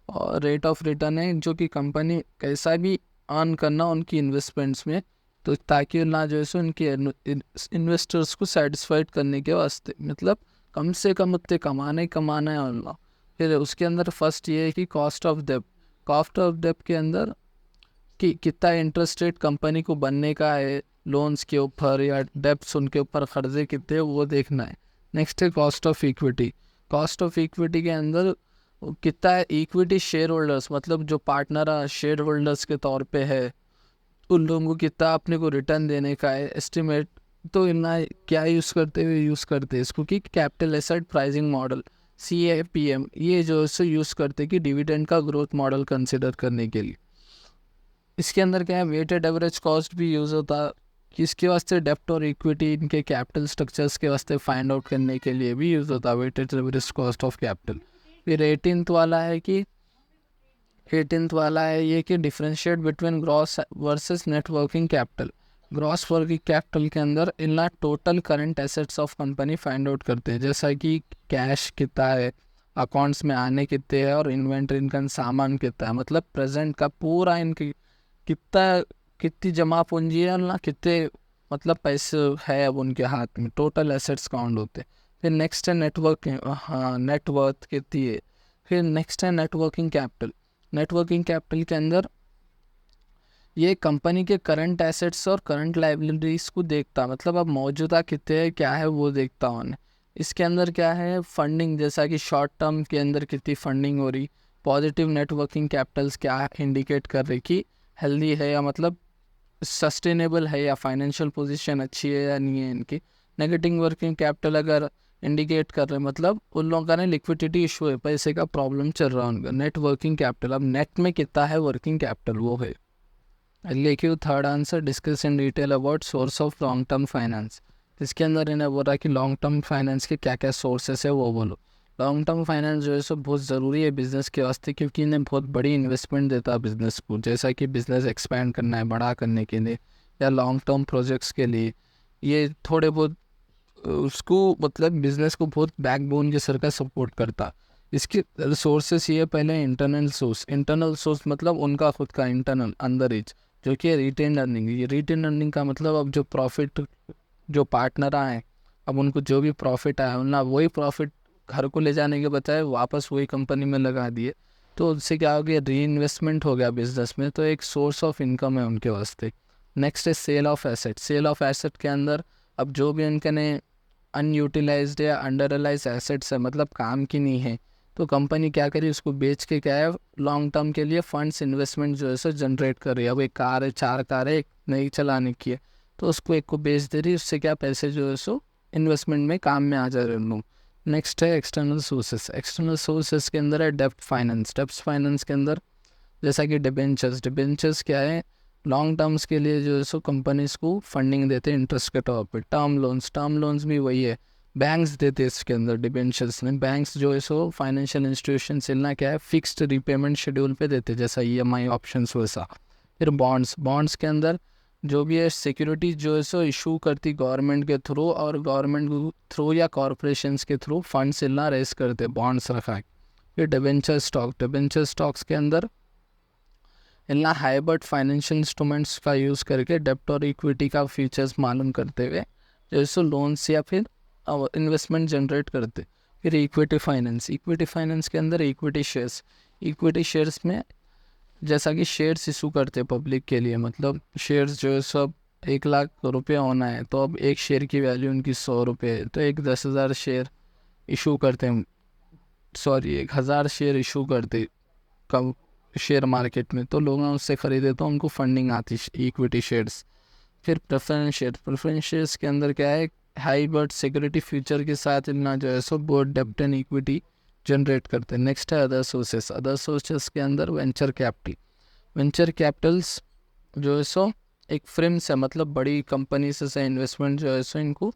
और रेट ऑफ रिटर्न है जो कि कंपनी कैसा भी अर्न करना उनकी इन्वेस्टमेंट्स में, तो ताकि ना जो है सो उनके इन्वेस्टर्स को सेटिस्फाइड करने के वास्ते, मतलब कम से कम उतने कमाना है उनका। फिर उसके अंदर फर्स्ट ये है कि कॉस्ट ऑफ डेब्ट। कॉस्ट ऑफ डेब्ट के अंदर कि कितना इंटरेस्ट रेट कंपनी को बनने का है लोन्स के ऊपर या डेब्ट्स उनके ऊपर कर्जे कितने वो देखना है। नेक्स्ट है cost of equity. Cost of equity के अंदर कितना है इक्विटी शेयर होल्डर्स, मतलब जो पार्टनर शेयर होल्डर्स के तौर पे है उन लोगों को कितना अपने को रिटर्न देने का है एस्टिमेट। तो इतना क्या यूज़ करते हैं इसको कि capital asset pricing model CAPM, ये जो है यूज़ करते हैं कि डिविडेंड का ग्रोथ मॉडल कंसिडर करने के लिए। इसके अंदर क्या है, वेटेड एवरेज कॉस्ट भी यूज़ होता है कि इसके वास्ते डेप्ट और इक्विटी इनके कैपिटल स्ट्रक्चर्स के वास्ते फाइंड आउट करने के लिए भी यूज़ होता है weighted average cost of capital. फिर 18th वाला है ये कि differentiate between gross versus net working capital. Gross working capital के अंदर इनला total current assets of company find out करते हैं, जैसा कि कैश कितना है, अकाउंट्स में आने कितने हैं और इन्वेंट्री इनका सामान कितना है, मतलब प्रेजेंट का पूरा इनकी कितनी जमा पूंजी है ना, कितने मतलब पैसे है अब उनके हाथ में, टोटल एसेट्स काउंट होते हैं। फिर नेक्स्ट है नेटवर्किंग, हाँ नेटवर्थ कितनी है। फिर नेक्स्ट है नेटवर्किंग कैपिटल। नेटवर्किंग कैपिटल के अंदर ये कंपनी के करंट एसेट्स और करंट लाइबिलिटीज़ को देखता, मतलब अब मौजूदा कितने है क्या है वो देखता उन्हें। इसके अंदर क्या है, फंडिंग, जैसा कि शॉर्ट टर्म के अंदर कितनी फंडिंग हो रही। पॉजिटिव नेटवर्किंग कैपिटल्स क्या इंडिकेट कर रही कि हेल्दी है या मतलब सस्टेनेबल है या फाइनेंशियल पोजीशन अच्छी है या नहीं है इनकी। नेगेटिव वर्किंग कैपिटल अगर इंडिकेट कर रहे मतलब उन लोगों का ना लिक्विडिटी इशू है, पैसे का प्रॉब्लम चल रहा है उनका। नेट वर्किंग कैपिटल, अब नेट में कितना है वर्किंग कैपिटल वो है। लिखिए third answer, discuss in detail about source of long term finance. इसके अंदर इन्हें बोल रहा है कि लॉन्ग टर्म फाइनेंस के क्या क्या सोर्सेस है वो बोलो। लॉन्ग टर्म फाइनेंस जो है सो बहुत ज़रूरी है बिज़नेस के वास्ते, क्योंकि इन्हें बहुत बड़ी इन्वेस्टमेंट देता है बिज़नेस को, जैसा कि बिज़नेस एक्सपैंड करना है, बड़ा करने के लिए या लॉन्ग टर्म प्रोजेक्ट्स के लिए। ये थोड़े बहुत उसको मतलब बिज़नेस को बहुत बैकबोन के सर का सपोर्ट करता। इसके सोर्सेस ये पहले इंटरनल सोर्स मतलब उनका खुद का इंटरनल अंदर ही, जो कि रिटेन अर्निंग। ये रिटेन अर्निंग का मतलब अब जो प्रॉफिट जो पार्टनर आए, अब उनको जो भी प्रॉफिट आया ना वही प्रॉफिट घर को ले जाने के बजाय वापस वही कंपनी में लगा दिए, तो उससे क्या हो गया, री इन्वेस्टमेंट हो गया बिजनेस में, तो एक सोर्स ऑफ इनकम है उनके वास्ते। नेक्स्ट है sale of asset. Sale of asset के अंदर अब जो भी उनके ने अनयूटिलाइज्ड या अंडरलाइज एसेट्स है, मतलब काम की नहीं है, तो कंपनी क्या करी, उसको बेच के क्या है लॉन्ग टर्म के लिए फंड्स इन्वेस्टमेंट जो है सो जनरेट कर रही है। अब एक कार है, 4 कार है, एक नई चलाने की है, तो उसको एक को बेच दे रही है, उससे क्या पैसे जो है सो इन्वेस्टमेंट में काम में आ जा रहे हैं। नेक्स्ट है एक्सटर्नल सोर्सेस। एक्सटर्नल सोर्सेस के अंदर है डेप्ट फाइनेंस। डेप्ट फाइनेंस के अंदर जैसा कि डिबेंचर्स। डिबेंचर्स क्या है, लॉन्ग टर्म्स के लिए जो है सो कंपनीज को फंडिंग देते हैं इंटरेस्ट के तौर पे। टर्म लोन्स, टर्म लोन्स भी वही है, बैंक्स देते हैं इसके अंदर डिबेंचर्स में। बैंक्स जो है सो फाइनेंशियल इंस्टीट्यूशन से ना क्या है फिक्स्ड रिपेमेंट शेड्यूल पे देते हैं, जैसा EMI ऑप्शंस वैसा। फिर बॉन्ड्स। बॉन्ड्स के अंदर जो भी है सिक्योरिटी जो है सो इशू करती गवर्नमेंट के थ्रू, और गवर्नमेंट के थ्रू या कॉरपोरेशंस के थ्रू फंड्स इतना रेस करते, बॉन्ड्स रखा है। फिर डिबेंचर स्टॉक। डिबेंचर स्टॉक्स के अंदर इतना हाइब्रिड फाइनेंशियल इंस्ट्रूमेंट्स का यूज़ करके डेप्ट और इक्विटी का फीचर्स मालूम करते हुए जैसे लोन्स या फिर इन्वेस्टमेंट जनरेट करते। फिर इक्विटी फाइनेंस। इक्विटी फाइनेंस के अंदर इक्विटी शेयर्स। इक्विटी शेयर्स में जैसा कि शेयर्स इशू करते पब्लिक के लिए, मतलब शेयर्स जो है सब 1 लाख रुपये होना है, तो अब एक शेयर की वैल्यू उनकी 100 रुपये है, तो एक 10,000 शेयर इशू करते हैं, सॉरी 1,000 शेयर इशू करते कब शेयर मार्केट में, तो लोग उससे ख़रीदे तो उनको फंडिंग आती इक्विटी शेयर्स। फिर प्रेफरेंस शेयर। प्रेफरेंस शेयर्स के अंदर क्या है, हाई बर्ड सिक्योरिटी फ्यूचर के साथ इतना जो है सो बोर्ड डेप्ट एंड इक्विटी जनरेट करते हैं। नेक्स्ट है अदर सोर्सेस। अदर सोर्सेस के अंदर वेंचर कैपिटल। वेंचर कैपिटल्स जो है सो एक फ्रेम्स है, मतलब बड़ी कंपनी से इन्वेस्टमेंट जो है सो इनको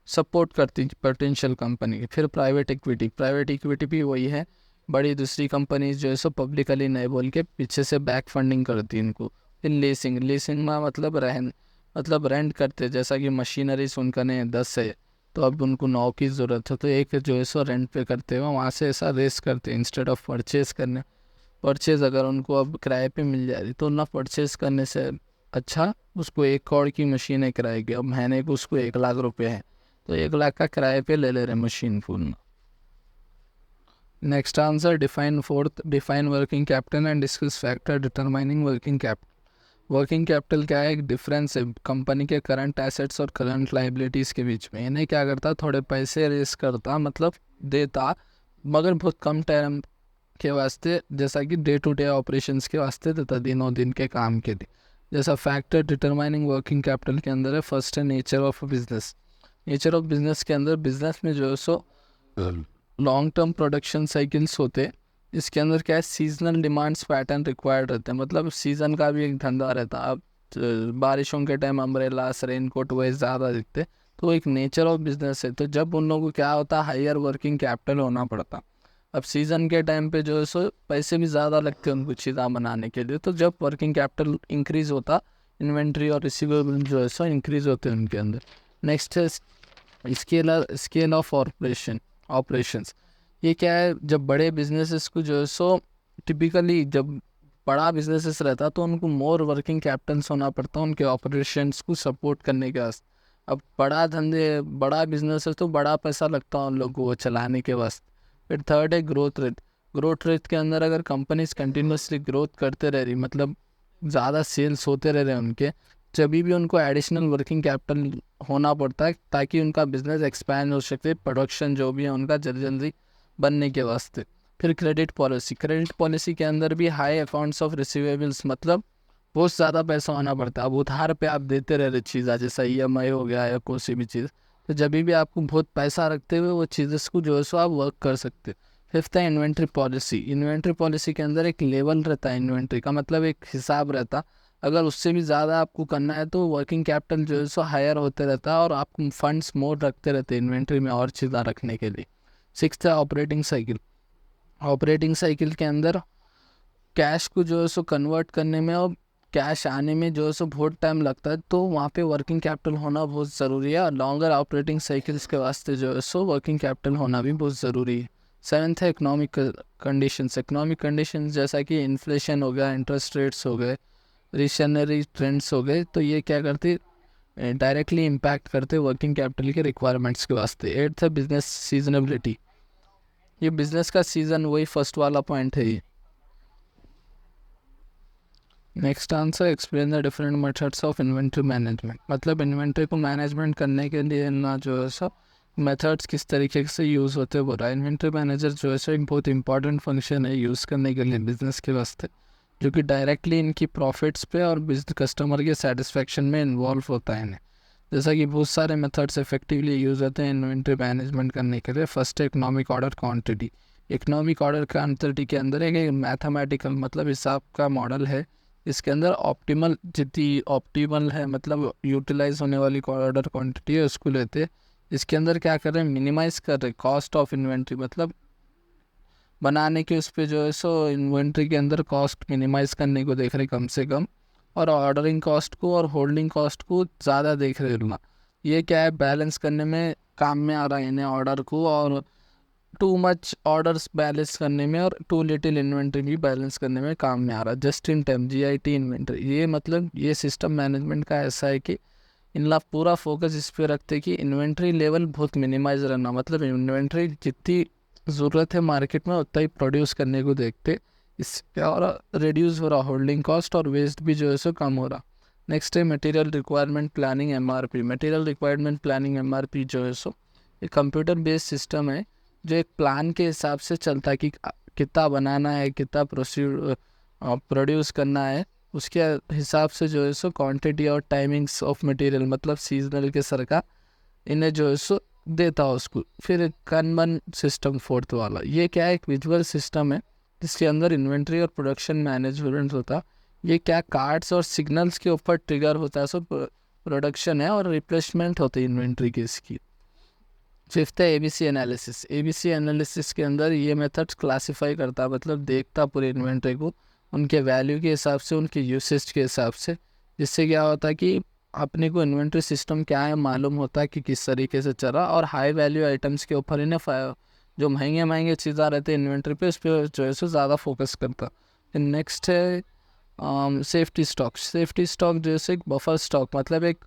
सपोर्ट करती पोटेंशियल कंपनी। फिर प्राइवेट इक्विटी। प्राइवेट इक्विटी भी वही है, बड़ी दूसरी कंपनीज जो है सो पब्लिकली नहीं बोल के पीछे से बैक फंडिंग करती है इनको। फिर लीसिंग। लीसिंग में मतलब रेंट करते, जैसा कि मशीनरीज उनका ने 10 है, तो अब उनको 9 की ज़रूरत है, तो एक जो है सो रेंट पे करते हुए वहाँ से ऐसा रेस करते हैं इंस्टेड ऑफ परचेज़ करने। परचेज़ अगर उनको अब किराए पे मिल जा रही तो ना परचेज़ करने से अच्छा उसको 1 करोड़ की मशीन है किराए की, अब महीने को उसको 1 लाख रुपये है, तो 1 लाख का किराए पे ले रहे machine full. Next answer define fourth, define working capital and discuss factor determining working capital. Working capital क्या है, एक डिफरेंस है कंपनी के करंट एसेट्स और करंट लाइबिलिटीज़ के बीच में। इन्हें क्या करता, थोड़े पैसे रेस करता, मतलब देता, मगर बहुत कम टाइम के वास्ते, जैसा कि डे टू डे ऑपरेशंस के वास्ते देता, दिनों दिन के काम के लिए। जैसा फैक्टर डिटरमाइनिंग वर्किंग कैपिटल के अंदर है, फर्स्ट है nature of business. Nature of business के अंदर बिजनेस में जो है so long term production cycles होते, इसके अंदर क्या है सीजनल डिमांड्स पैटर्न रिक्वायर्ड रहते हैं, मतलब सीज़न का भी एक धंधा रहता है। अब बारिशों के टाइम अम्ब्रेलास रेनकोट वही ज़्यादा दिखते, तो एक नेचर ऑफ बिजनेस है। तो जब उन लोगों को क्या होता, हायर वर्किंग कैपिटल होना पड़ता। अब सीज़न के टाइम पे जो है सो पैसे भी ज़्यादा लगते हैं उनको चीज़ें बनाने के लिए, तो जब वर्किंग कैपिटल इंक्रीज़ होता, इन्वेंट्री और रिसीवेबल जो है सो इंक्रीज़ होते हैं उनके अंदर। नेक्स्ट है स्केल ऑफ ऑपरेशंस। ये क्या है, जब बड़े बिजनेसेस को जो है सो टिपिकली जब बड़ा बिजनेसेस रहता तो उनको मोर वर्किंग कैपिटल्स होना पड़ता उनके ऑपरेशंस को सपोर्ट करने के वास्ते। अब बड़ा बिजनेस है तो बड़ा पैसा लगता है उन लोगों को चलाने के वास्ते। फिर थर्ड है ग्रोथ रेट। ग्रोथ रेट के अंदर अगर कंपनीज कंटिन्यूसली ग्रोथ करते रह रही, मतलब ज़्यादा सेल्स होते रह रहे हैं उनके, जभी भी उनको एडिशनल वर्किंग कैपिटल होना पड़ता है ताकि उनका बिजनेस एक्सपैंड हो सके, प्रोडक्शन जो भी है उनका जल्दी जल्दी बनने के वास्ते। फिर क्रेडिट पॉलिसी। क्रेडिट पॉलिसी के अंदर भी हाई अकाउंट्स ऑफ रिसीवेबल्स, मतलब बहुत ज़्यादा पैसा होना पड़ता है। अब उधार पे आप देते रह रहे चीज़, जैसा EMI हो गया या कोई सी भी चीज़, तो जब भी आपको बहुत पैसा रखते हुए वो चीज़ को जो है सो आप वर्क कर सकते। फिफ्थ है इन्वेंट्री पॉलिसी। इन्वेंट्री पॉलिसी के अंदर एक लेवल रहता है इन्वेंट्री का, मतलब एक हिसाब रहता, अगर उससे भी ज़्यादा आपको करना है तो वर्किंग कैपिटल जो है सो हायर होते रहता है और आप फंड्स मोर रखते रहते हैं इन्वेंट्री में और चीज़ें रखने के लिए। सिक्स्थ है ऑपरेटिंग साइकिल। ऑपरेटिंग साइकिल के अंदर कैश को जो है सो कन्वर्ट करने में और कैश आने में जो है सो बहुत टाइम लगता है, तो वहाँ पे वर्किंग कैपिटल होना बहुत ज़रूरी है, और लॉन्गर ऑपरेटिंग साइकिल्स के वास्ते जो है सो वर्किंग कैपिटल होना भी बहुत ज़रूरी है। सेवन्थ है इकोनॉमिक कंडीशंस। इकोनॉमिक कंडीशंस जैसा कि इन्फ्लेशन हो गया, इंटरेस्ट रेट्स हो गए, रिशनरी ट्रेंड्स हो गए, तो ये क्या करते डायरेक्टली इम्पैक्ट करते वर्किंग कैपिटल के रिक्वायरमेंट्स के वास्ते। एट्थ है बिजनेस सीजनेबिलिटी। ये बिजनेस का सीजन वही फर्स्ट वाला पॉइंट है ये। Next answer explain the different methods of inventory management. मतलब इन्वेंट्री को मैनेजमेंट करने के लिए ना जो है सब मेथड्स किस तरीके से यूज़ होते हैं वो रहा। इन्वेंट्री मैनेजर जो है सो एक बहुत इंपॉर्टेंट फंक्शन है यूज़ करने के लिए बिजनेस के वास्ते, जो कि डायरेक्टली इनकी प्रॉफिट्स पे और कस्टमर के सेटिस्फेक्शन में इन्वॉल्व होता है इन्हें। जैसा कि बहुत सारे मेथड्स इफेक्टिवली यूज़ होते हैं इन्वेंट्री मैनेजमेंट करने के लिए। फर्स्ट है economic order quantity. Economic order quantity के अंदर एक मैथमेटिकल मतलब हिसाब का मॉडल है। इसके अंदर ऑप्टिमल जितनी ऑप्टिमल है मतलब यूटिलाइज होने वाली ऑर्डर क्वांटिटी है उसको लेते हैं। इसके अंदर क्या कर रहे हैं, मिनिमाइज़ कर रहे हैं कॉस्ट ऑफ इन्वेंट्री, मतलब बनाने के उस पर जो है सो इन्वेंट्री के अंदर कॉस्ट मिनिमाइज़ करने को देख रहे कम से कम, और ऑर्डरिंग कॉस्ट को और होल्डिंग कॉस्ट को ज़्यादा देख रहे ना। ये क्या है, बैलेंस करने में काम में आ रहा है इन्हें ऑर्डर को, और टू मच ऑर्डर्स बैलेंस करने में और टू लिटिल इन्वेंट्री भी बैलेंस करने में काम में आ रहा है। Just in time GIT inventory, ये मतलब ये सिस्टम मैनेजमेंट का ऐसा है कि इनका पूरा फोकस इस पे रखते कि इन्वेंट्री लेवल बहुत मिनिमाइज रहना, मतलब इन्वेंट्री जितनी ज़रूरत है मार्केट में उतना ही प्रोड्यूस करने को देखते। इससे और रिड्यूस हो रहा होल्डिंग कॉस्ट और वेस्ट भी जो है सो कम हो रहा। नेक्स्ट है material requirement planning MRP। Material requirement planning MRP जो है सो एक कंप्यूटर बेस्ड सिस्टम है जो एक प्लान के हिसाब से चलता है कि कितना बनाना है, कितना प्रोड्यूस करना है, उसके हिसाब से जो है सो क्वांटिटी और टाइमिंग्स ऑफ मटेरियल मतलब सीजनल के सर का इन्हें जो है सो देता है उसको। फिर kanban सिस्टम फोर्थ वाला, ये क्या है, एक विजुअल सिस्टम है जिसके अंदर इन्वेंट्री और प्रोडक्शन मैनेजमेंट होता। ये क्या कार्ड्स और सिग्नल्स के ऊपर ट्रिगर होता है, सो प्रोडक्शन है और रिप्लेसमेंट होती है इन्वेंट्री की इसकी। फिफ्थ है ABC एनालिसिस। ABC एनालिसिस के अंदर ये मेथड्स क्लासीफाई करता है, मतलब देखता पूरे इन्वेंट्री को उनके वैल्यू के हिसाब से, उनके यूसेज के हिसाब से, जिससे क्या होता है कि अपने को इन्वेंट्री सिस्टम क्या है मालूम होता है कि किस तरीके से चल रहा। और हाई वैल्यू आइटम्स के ऊपर इन्हें जो महंगे महंगे चीज़ें रहते हैं इन्वेंट्री पे, उस पर जो है सो ज़्यादा फोकस करता। नेक्स्ट है सेफ्टी स्टॉक। सेफ्टी स्टॉक जैसे एक बफर स्टॉक, मतलब एक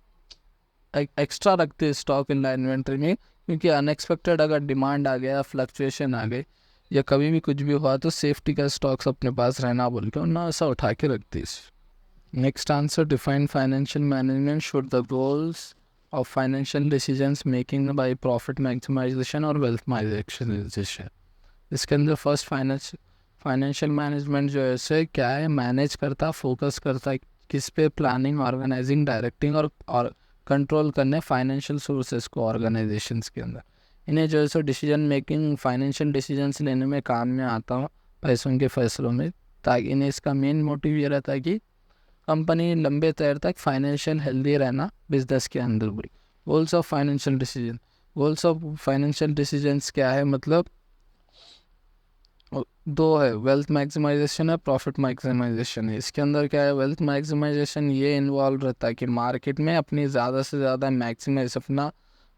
एक्स्ट्रा रखते हैं स्टॉक इन इन्वेंट्री में, क्योंकि अनएक्सपेक्टेड अगर डिमांड आ गया, फ्लक्चुएशन आ गई या कभी भी कुछ भी हुआ तो सेफ्टी का स्टॉक्स अपने पास रहना बोल के ना ऐसा उठा के रखते हैं। Next answer, define financial management should the goals of financial decisions making by profit maximisation और वेल्थ मैक्सिमाइजेशन। इसके अंदर फर्स्ट फाइनेंशियल मैनेजमेंट जो है सो क्या है, मैनेज करता, फोकस करता है किस पे, प्लानिंग, ऑर्गेनाइजिंग, डायरेक्टिंग और कंट्रोल करने फाइनेंशियल सोर्सेज को ऑर्गेनाइजेशंस के अंदर। इन्हें जो है so decision making, financial decisions लेने में काम में आता हो पैसों के फैसलों में, ताकि इन्हें इसका मेन मोटिव ये रहता है कि कंपनी लंबे तैर तक फाइनेंशियल हेल्दी रहना बिजनेस के अंदर भी। Goals of financial decision. Goals of financial decisions क्या है, मतलब दो है, वेल्थ मैक्सिमाइजेशन है, प्रॉफिट मैक्सिमाइजेशन है। इसके अंदर क्या है, वेल्थ मैक्सिमाइजेशन ये इन्वॉल्व रहता है कि मार्केट में अपनी ज़्यादा से ज़्यादा मैक्सिमाइज अपना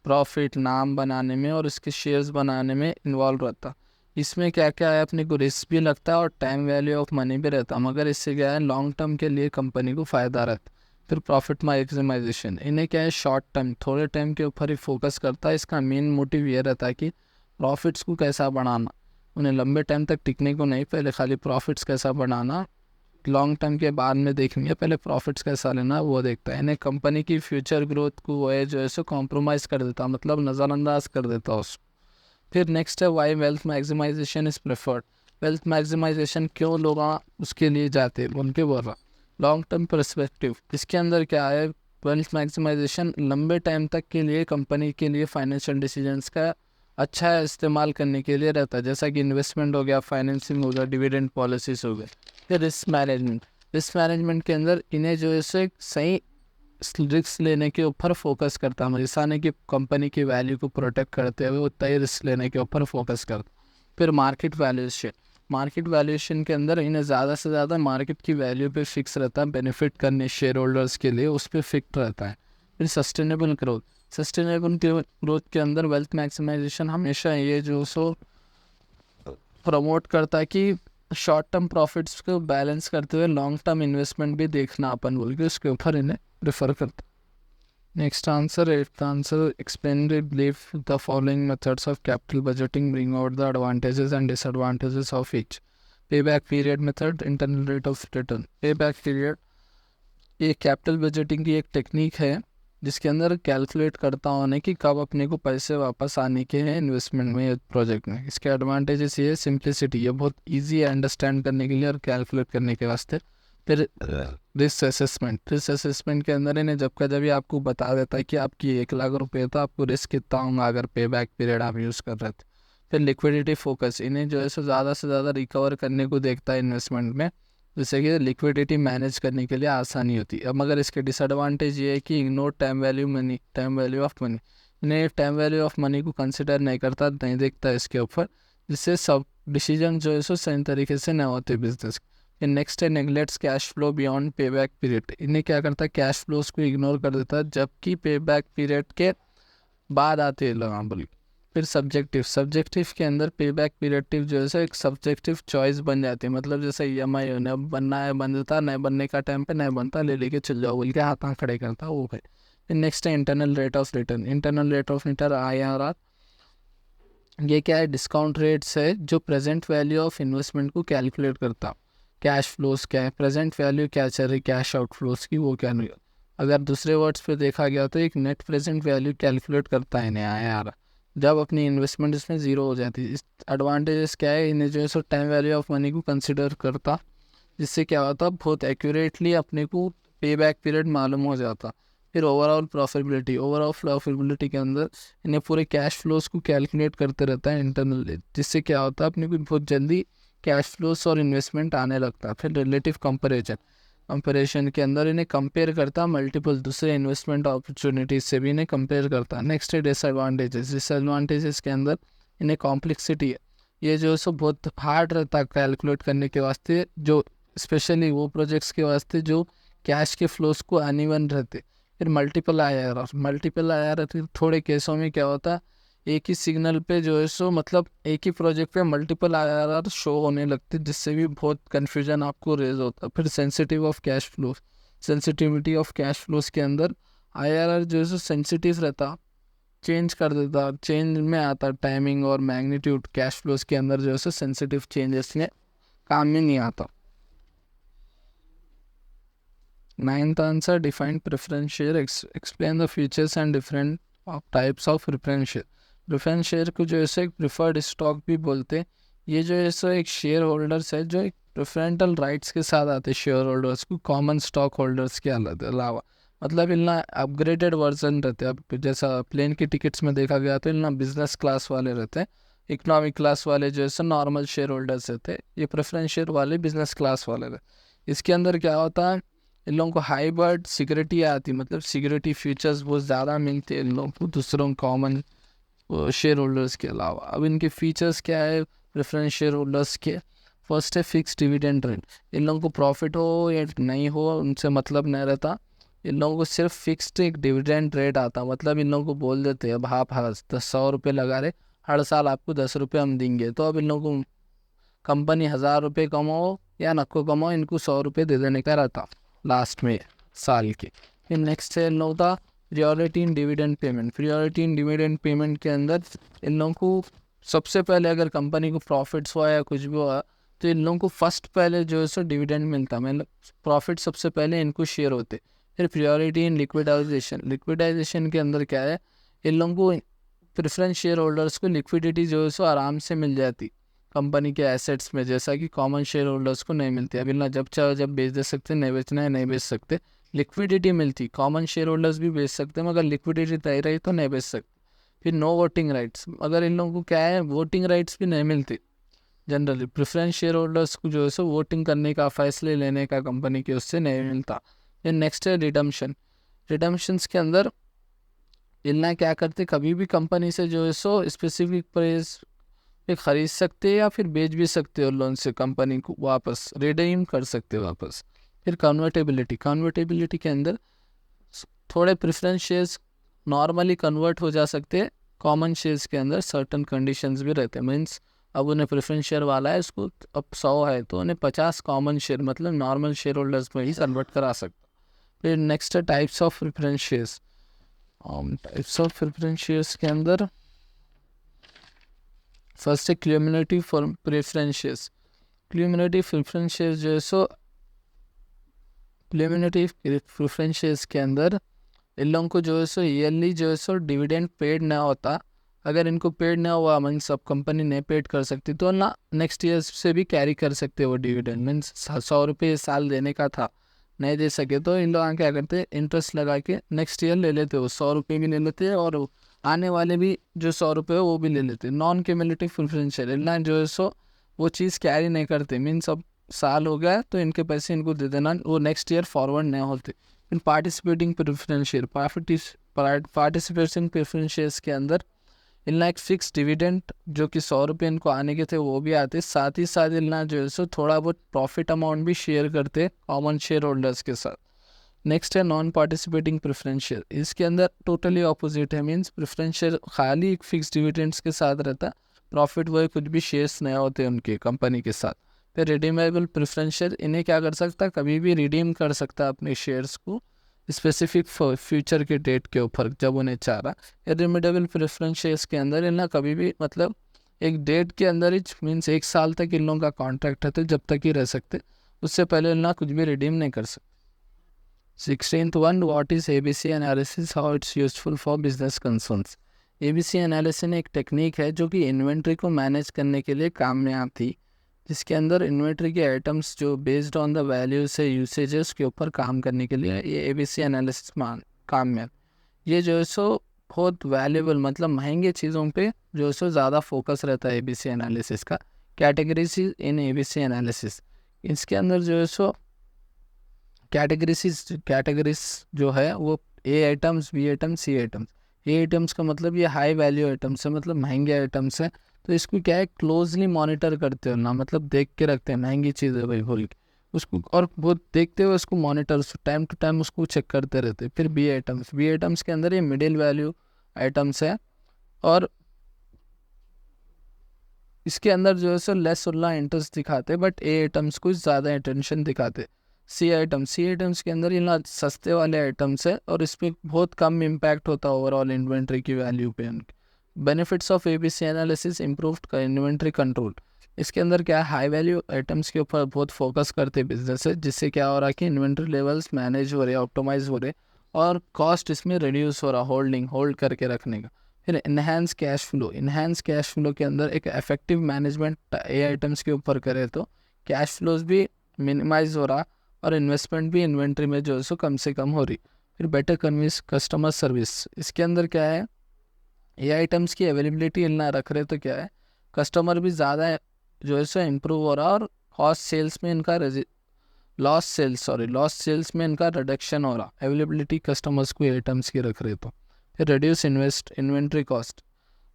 प्रॉफिट, नाम बनाने में और इसके शेयर्स बनाने में इन्वॉल्व रहता। इसमें क्या क्या है, अपने को रिस्क भी लगता है और टाइम वैल्यू ऑफ मनी भी रहता, मगर इससे क्या है लॉन्ग टर्म के लिए कंपनी को फ़ायदा रहता। फिर प्रॉफिट मैक्सिमाइजेशन, इन्हें क्या है शॉर्ट टर्म, थोड़े टाइम के ऊपर ही फोकस करता है। इसका मेन मोटिव ये रहता है कि प्रॉफिट्स को कैसा बढ़ाना, उन्हें लंबे टाइम तक टिकने को नहीं, पहले खाली प्रॉफिट्स कैसा बढ़ाना, लॉन्ग टर्म के बाद में देखेंगे, पहले प्रॉफिट्स कैसा लेना वो देखता है। इन्हें कंपनी की फ्यूचर ग्रोथ को वो है जो है सो कॉम्प्रोमाइज़ कर देता, मतलब नज़रअंदाज कर देता उसको। फिर नेक्स्ट है why wealth maximisation is preferred. Wealth maximisation क्यों लोग उसके लिए जाते हैं उनके बोल रहा, लॉन्ग टर्म परस्पेक्टिव। इसके अंदर क्या है, वेल्थ मैक्सिमाइजेशन लंबे टाइम तक के लिए कंपनी के लिए फाइनेंशियल डिसीजंस का अच्छा इस्तेमाल करने के लिए रहता है, जैसा कि इन्वेस्टमेंट हो गया, फाइनेंसिंग हो गया, डिविडेंड पॉलिसीज हो गए। फिर रिस्क मैनेजमेंट। रिस्क मैनेजमेंट के अंदर इन्हें जो है सो सही रिस्क लेने के ऊपर फोकस करता है, ऐसा नहीं कि कंपनी की वैल्यू को प्रोटेक्ट करते हुए उतना ही रिस्क लेने के ऊपर फोकस करता। फिर मार्केट वैल्यूएशन। मार्केट वैल्यूएशन के अंदर इन्हें ज़्यादा से ज़्यादा मार्केट की वैल्यू पे फिक्स रहता है, बेनिफिट करने शेयर होल्डर्स के लिए उस पर फिक्स रहता है। फिर सस्टेनेबल ग्रोथ। सस्टेनेबल ग्रोथ के अंदर वेल्थ मैक्सिमाइजेशन हमेशा ये जो सो प्रमोट करता है कि शॉर्ट टर्म प्रॉफिट्स को बैलेंस करते हुए लॉन्ग टर्म इन्वेस्टमेंट भी देखना अपन बोल के उसके ऊपर इन्हें प्रेफर करता। Next answer, eighth answer, explain believe the following methods of capital budgeting bring out the advantages and disadvantages of each. Payback period method, internal rate of return. Payback period ये कैपिटल बजटिंग की एक टेक्निक है जिसके अंदर कैलकुलेट करता हूँ कि कब अपने को पैसे वापस आने के हैं इन्वेस्टमेंट में, प्रोजेक्ट में। इसके एडवांटेजेस ये है, सिंप्लिसिटी, ये बहुत इजी है अंडरस्टैंड करने के लिए और कैलकुलेट करने के वास्ते। फिर रिस्क असेसमेंट के अंदर इन्हें जब का जब ही आपको बता देता है कि आपकी 1 लाख रुपए तो आपको रिस्क कितना होगा अगर पे बैक पीरियड आप यूज़ कर रहे थे। फिर लिक्विडिटी फोकस, इन्हें जो है सो ज़्यादा से ज़्यादा रिकवर करने को देखता है इन्वेस्टमेंट में, जिससे कि लिक्विडिटी मैनेज करने के लिए आसानी होती है। अब मगर इसके डिसएडवांटेज ये है कि ignore time value of money, इन्हें टाइम वैल्यू ऑफ मनी को कंसिडर नहीं करता, नहीं देखता इसके ऊपर, जिससे सब डिसीजन जो है सो सही तरीके से नहीं होते बिजनेस। फिर नेक्स्ट है नेगलेक्ट्स कैश फ्लो बियॉन्ड पे बैक पीरियड, इन्हें क्या करता है, कैश फ्लोज को इग्नोर कर देता है जबकि पे बैक पीरियड के बाद आते हैं लगाबल। फिर सब्जेक्टिव के अंदर पे बैक पीरियड जो है एक सब्जेक्टिव चॉइस बन जाती है, मतलब जैसे EMI होने बनना है बनता, नहीं बनने का टाइम पे नहीं बनता, ले लेके चल जाओ बोल के हाथ खड़े करता वो है। फिर नेक्स्ट है internal rate of return, IRR, ये क्या है, डिस्काउंट रेट्स है जो प्रेजेंट वैल्यू ऑफ इन्वेस्टमेंट को कैलकुलेट करता। कैश फ्लोज क्या है, प्रेजेंट वैल्यू क्या चल रही कैश आउटफ्लोज की, वो क्या नहीं। अगर दूसरे वर्ड्स पे देखा गया तो एक नेट प्रेजेंट वैल्यू कैलकुलेट करता है इन्हें IRR, जब अपनी इन्वेस्टमेंट इसमें ज़ीरो हो जाती है। इस एडवांटेजेस क्या है, इन्हें जो है सो टाइम वैल्यू ऑफ मनी को कंसिडर करता, जिससे क्या होता बहुत एक्यूरेटली अपने को पे बैक पीरियड मालूम हो जाता। फिर ओवरऑल प्रॉफिटेबिलिटी के अंदर इन्हें पूरे कैश फ्लोज को कैलकुलेट करते रहता है इंटरनल, जिससे क्या होता है अपने को बहुत जल्दी कैश फ्लोज और इन्वेस्टमेंट आने लगता है। फिर रिलेटिव कंपेरिजन के अंदर इन्हें कंपेयर करता मल्टीपल दूसरे इन्वेस्टमेंट अपॉर्चुनिटीज से भी इन्हें कंपेयर करता। नेक्स्ट है डिसएडवांटेजेस के अंदर इन्हें कॉम्प्लेक्सिटी है, ये जो है सो बहुत हार्ड रहता है कैलकुलेट करने के वास्ते, जो स्पेशली वो प्रोजेक्ट्स के वास्ते जो कैश के फ्लोज को अनइवन रहते। फिर मल्टीपल IRR, थोड़े केसों में क्या होता है, एक ही सिग्नल पे जो है सो मतलब एक ही प्रोजेक्ट पे मल्टीपल IRR शो होने लगते, जिससे भी बहुत कन्फ्यूजन आपको रेज होता है। फिर सेंसिटिविटी ऑफ कैश फ्लोज के अंदर IRR जो है सो सेंसिटिव रहता, चेंज कर देता, चेंज में आता टाइमिंग और मैग्नीट्यूड, कैश फ्लोज के अंदर जो है सो सेंसिटिव चेंजेस में काम में नहीं आता। 9th answer, define preference share, explain the features and different types of preference share. Preference share को जो है एक प्रिफर्ड स्टॉक भी बोलते हैं। ये जो है सो एक शेयर होल्डर्स है जो एक प्रेफरेंटल राइट्स के साथ आते हैं शेयर होल्डर्स को कॉमन स्टॉक होल्डर्स के अलावा, मतलब इतना अपग्रेडेड वर्जन रहते हैं। अब जैसा प्लेन की टिकट्स में देखा गया तो इतना बिजनेस क्लास वाले रहते हैं, इकोनॉमिक क्लास वाले जो है नॉर्मल शेयर होल्डर्स रहते हैं, ये प्रेफरेंस शेयर वाले बिजनेस क्लास वाले रहते। इसके अंदर क्या होता है, इन लोगों को हाइब्रिड सिक्योरिटी आती, मतलब सिक्योरिटी फीचर्स बहुत ज़्यादा मिलते हैं इन लोगों को दूसरों कॉमन शेयर होल्डर्स के अलावा। अब इनके फीचर्स क्या है प्रेफरेंस शेयर होल्डर्स के, फर्स्ट है फिक्स डिविडेंड रेट, इन लोगों को प्रॉफिट हो या नहीं हो उनसे मतलब नहीं रहता, इन लोगों को सिर्फ फिक्स्ड एक डिविडेंड रेट आता, मतलब इन लोगों को बोल देते हैं अब आप 100 रुपये लगा रहे, हर साल आपको 10 रुपये हम देंगे, तो अब इन लोगों को कंपनी 1000 रुपये कमाओ या नको कमाओ, इनको 100 रुपये दे देने का रहता लास्ट में साल के। फिर नेक्स्ट है इन लोगों का प्रियोरिटी इन डिविडेंड पेमेंट के अंदर इन लोगों को सबसे पहले अगर कंपनी को प्रॉफिट्स हुआ या कुछ भी हुआ तो इन लोगों को फर्स्ट पहले जो है सो डिविडेंड मिलता, मतलब प्रॉफिट सबसे पहले इनको शेयर होते। फिर प्रियोरिटी इन लिक्विडाइजेशन के अंदर क्या है, इन लोगों को प्रेफरेंस शेयर होल्डर्स को लिक्विडिटी जो है सो आराम से मिल जाती कंपनी के एसेट्स में, जैसा कि कॉमन शेयर होल्डर्स को नहीं मिलती। अभी ना जब चाहे जब बेच दे सकते, नहीं बेचना है नहीं बेच सकते, लिक्विडिटी मिलती। कॉमन शेयर होल्डर्स भी बेच सकते हैं मगर लिक्विडिटी तय रही तो नहीं बेच सकते। फिर नो वोटिंग राइट्स, अगर इन लोगों को क्या है वोटिंग राइट्स भी नहीं मिलती जनरली, प्रेफरेंस शेयर होल्डर्स को जो है सो वोटिंग करने का, फैसले लेने का कंपनी के उससे नहीं मिलता। फिर नेक्स्ट है रिडम्पशंस के अंदर इतना क्या करते, कभी भी कंपनी से जो है सो स्पेसिफिक प्राइस पे ख़रीद सकते हैं या फिर बेच भी सकते हो लोन से, कंपनी को वापस रिडीम कर सकते हो वापस। फिर कन्वर्टेबिलिटी के अंदर थोड़े प्रेफरेंस शेयर्स नॉर्मली कन्वर्ट हो जा सकते हैं, कॉमन शेयर्स के अंदर सर्टन कंडीशंस भी रहते हैं, मीन्स अब उन्हें प्रेफरेंस शेयर वाला है उसको अब 100 है तो उन्हें 50 कॉमन शेयर मतलब नॉर्मल शेयर होल्डर्स में ही कन्वर्ट करा सकता। फिर नेक्स्ट है टाइप्स ऑफ प्रेफरेंस शेयर्स के अंदर फर्स्ट है cumulative preference shares. Cumulative preference shares जो है सो क्यूमुलेटिव प्रेफरेंस शेयर्स के अंदर इन लोगों को जो है सो ईयरली जो है सो डिविडेंड पेड ना होता, अगर इनको पेड ना हुआ मीन्स सब कंपनी नहीं पेड कर सकती तो ना नेक्स्ट ईयर से भी कैरी कर सकते वो डिविडेंड। मीन्स 100 रुपये साल देने का था, नहीं दे सके तो इन लोग क्या करते इंटरेस्ट लगा के नेक्स्ट ईयर ले लेते, वो 100 रुपये भी ले लेते और आने वाले भी जो 100 रुपये वो भी ले लेते। नॉन क्यूमुलेटिव प्रेफरेंस शेयर इतना जो है सो वो चीज़ कैरी नहीं करते, मीन्स अब साल हो गया तो इनके पैसे इनको दे देना, वो नेक्स्ट ईयर फॉरवर्ड नहीं होते। इन participating preference share participation preference shares के अंदर इनला एक फिक्स डिविडेंड जो कि 100 रुपये इनको आने के थे वो भी आते, साथ ही साथ इनला जो है सो थोड़ा बहुत प्रॉफिट अमाउंट भी शेयर करते कॉमन शेयर होल्डर्स के साथ। नेक्स्ट है नॉन पार्टिसिपेटिंग प्रेफरेंस शेयर, इसके अंदर टोटली ऑपोजिट है, मीन्स प्रेफरेंस शेयर खाली एक फिक्स डिविडेंड्स के साथ रहता, प्रॉफिट वो कुछ भी शेयर्स नए होते उनके कंपनी के साथ। फिर रिडीमेबल प्रेफरेंस शेयर, इन्हें क्या कर सकता, कभी भी रिडीम कर सकता अपने शेयर्स को स्पेसिफिक फ्यूचर के डेट के ऊपर जब उन्हें चाह रहा। रिडीमेबल प्रेफरेंस शेयर्स के अंदर इन्हें कभी भी मतलब एक डेट के अंदर ही मीन्स 1 साल तक इन लोगों का कॉन्ट्रैक्ट रहते, जब तक ही रह सकते, उससे पहले इन्हें कुछ भी रिडीम नहीं कर सकते। 16th one, what is ABC analysis, how it's useful for business concerns। ABC analysis एक टेक्निक है जो कि इन्वेंट्री को मैनेज करने के लिए काम में आती, जिसके अंदर इन्वेंट्री के आइटम्स जो बेस्ड ऑन द वैल्यू से यूसेजेस के ऊपर काम करने के लिए ये ABC एनालिसिस काम में। ये जो है सो बहुत वैल्यूबल मतलब महंगे चीज़ों पे जो है सो ज़्यादा फोकस रहता है ABC एनालिसिस का। कैटेगरीज इन ABC एनालिसिस, इसके अंदर जो है सो कैटेगरीज जो है वो A items, B items, C items. A items का मतलब ये हाई वैल्यू आइटम्स है, मतलब महंगे आइटम्स है, तो इसको क्या है क्लोजली मॉनिटर करते हो ना, मतलब देख के रखते हैं महंगी चीज़ है भाई बोल के उसको, और बहुत देखते हुए उसको मॉनिटर टाइम टू टाइम उसको चेक करते रहते। फिर B आइटम्स के अंदर ये मिडिल वैल्यू आइटम्स है और इसके अंदर जो है सो लेस उल्ला इंटरेस्ट दिखाते, बट A आइटम्स को ज़्यादा अटेंशन दिखाते। सी आइटम्स के अंदर ये सस्ते वाले आइटम्स है और इस पर बहुत कम इम्पैक्ट होता है ओवरऑल इन्वेंट्री की वैल्यू पे। Benefits of ABC analysis, improved inventory control, इसके अंदर क्या है हाई वैल्यू आइटम्स के ऊपर बहुत फोकस करते बिजनेस है, जिससे क्या हो रहा है कि इन्वेंट्री लेवल्स मैनेज हो रहे, ऑप्टिमाइज हो रहे और कॉस्ट इसमें रिड्यूस हो रहा होल्ड करके रखने का। फिर इन्हांस कैश फ्लो के अंदर एक इफेक्टिव मैनेजमेंट A आइटम्स के ऊपर करे तो कैश फ्लोज भी मिनिमाइज हो रहा और इन्वेस्टमेंट भी इन्वेंट्री में जो है सो कम से कम हो रही। फिर बेटर कन्विंस कस्टमर सर्विस, इसके अंदर क्या है ये आइटम्स की अवेलेबिलिटी ना रख रहे तो क्या है कस्टमर भी ज़्यादा जो है सो इम्प्रूव हो रहा और लॉस सेल्स में इनका रिडक्शन हो रहा, अवेलेबिलिटी कस्टमर्स को आइटम्स की रख रहे तो। फिर रिड्यूस इन्वेंट्री कॉस्ट,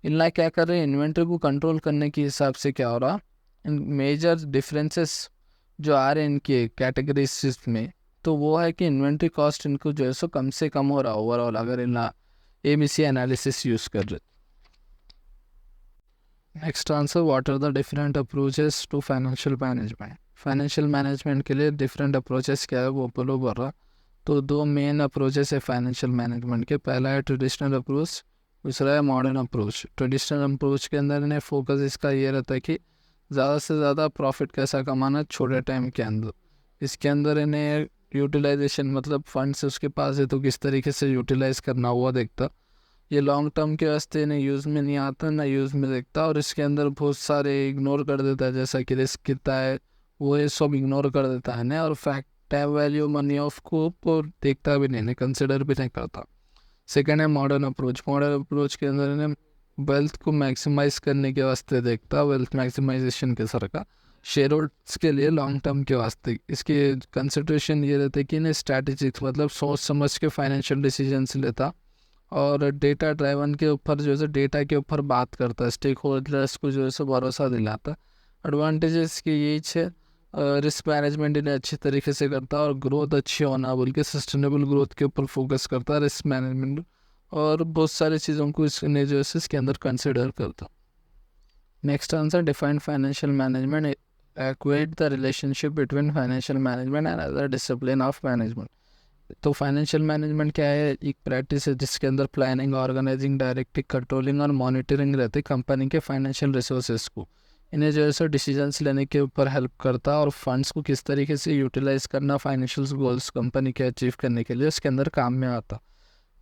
इनला क्या कर रहे हैं इन्वेंट्री को कंट्रोल करने के हिसाब से क्या हो रहा, इन मेजर डिफरेंसेस जो आ रहे हैं इनके कैटेगरीज में, तो वो है कि इन्वेंट्री कॉस्ट इनको जो है सो कम से कम हो रहा ओवरऑल अगर इनला ABC एनालिसिस यूज़ कर रहे। Next answer, what are the different approaches to financial management के लिए डिफरेंट अप्रोचेस क्या है वो फॉलो कर रहा। तो 2 मेन अप्रोचेस है फाइनेंशियल मैनेजमेंट के, पहला है ट्रेडिशनल अप्रोच, दूसरा है मॉडर्न अप्रोच। ट्रेडिशनल अप्रोच के अंदर इन्हें फोकस इसका ये रहता है कि ज़्यादा से ज़्यादा प्रॉफिट कैसा कमाना छोटे टाइम के अंदर। इसके अंदर इन्हें यूटिलाइजेशन मतलब फंड्स उसके पास है तो किस तरीके से यूटिलाइज़ करना हुआ देखता, ये लॉन्ग टर्म के वास्ते इन्हें यूज़ में नहीं आता ना यूज़ में देखता, और इसके अंदर बहुत सारे इग्नोर कर देता है, जैसा कि रिस्क कितना है वो ये सब इग्नोर कर देता है ना, और fact time value money of को देखता भी नहीं, कंसिडर भी नहीं करता। सेकेंड है मॉडर्न अप्रोच के अंदर इन्हें वेल्थ को मैक्सिमाइज करने के वास्ते देखता, वेल्थ मैक्सिमाइजेशन के सर का शेयर होल्डर्स के लिए लॉन्ग टर्म के वास्ते। इसके कंसिडरेशन ये रहते कि इन्हें स्ट्रैटेजिक मतलब सोच समझ के फाइनेंशियल डिसीजंस लेता और डेटा ड्राइवन के ऊपर जो है डेटा के ऊपर बात करता है, स्टेक होल्डर्स को जो है भरोसा दिलाता। एडवांटेजेस की यही है, रिस्क मैनेजमेंट इन्हें अच्छी तरीके से करता और ग्रोथ अच्छी होना बोल के सस्टेनेबल ग्रोथ के ऊपर फोकस करता है रिस्क मैनेजमेंट, और बहुत सारी चीज़ों को इसने जो है इसके अंदर कंसिडर करता। Next answer, define financial management, equate the relationship between financial management and other discipline of management. तो फाइनेंशियल मैनेजमेंट क्या है, एक प्रैक्टिस है जिसके अंदर प्लानिंग, ऑर्गेनाइजिंग, डायरेक्टिंग, कंट्रोलिंग और मॉनिटरिंग रहती कंपनी के फाइनेंशियल रिसोर्सेज को। इन्हें जो है सो डिसीजंस लेने के ऊपर हेल्प करता और फंड्स को किस तरीके से यूटिलाइज करना फाइनेंशियल गोल्स कंपनी के अचीव करने के लिए उसके अंदर काम में आता।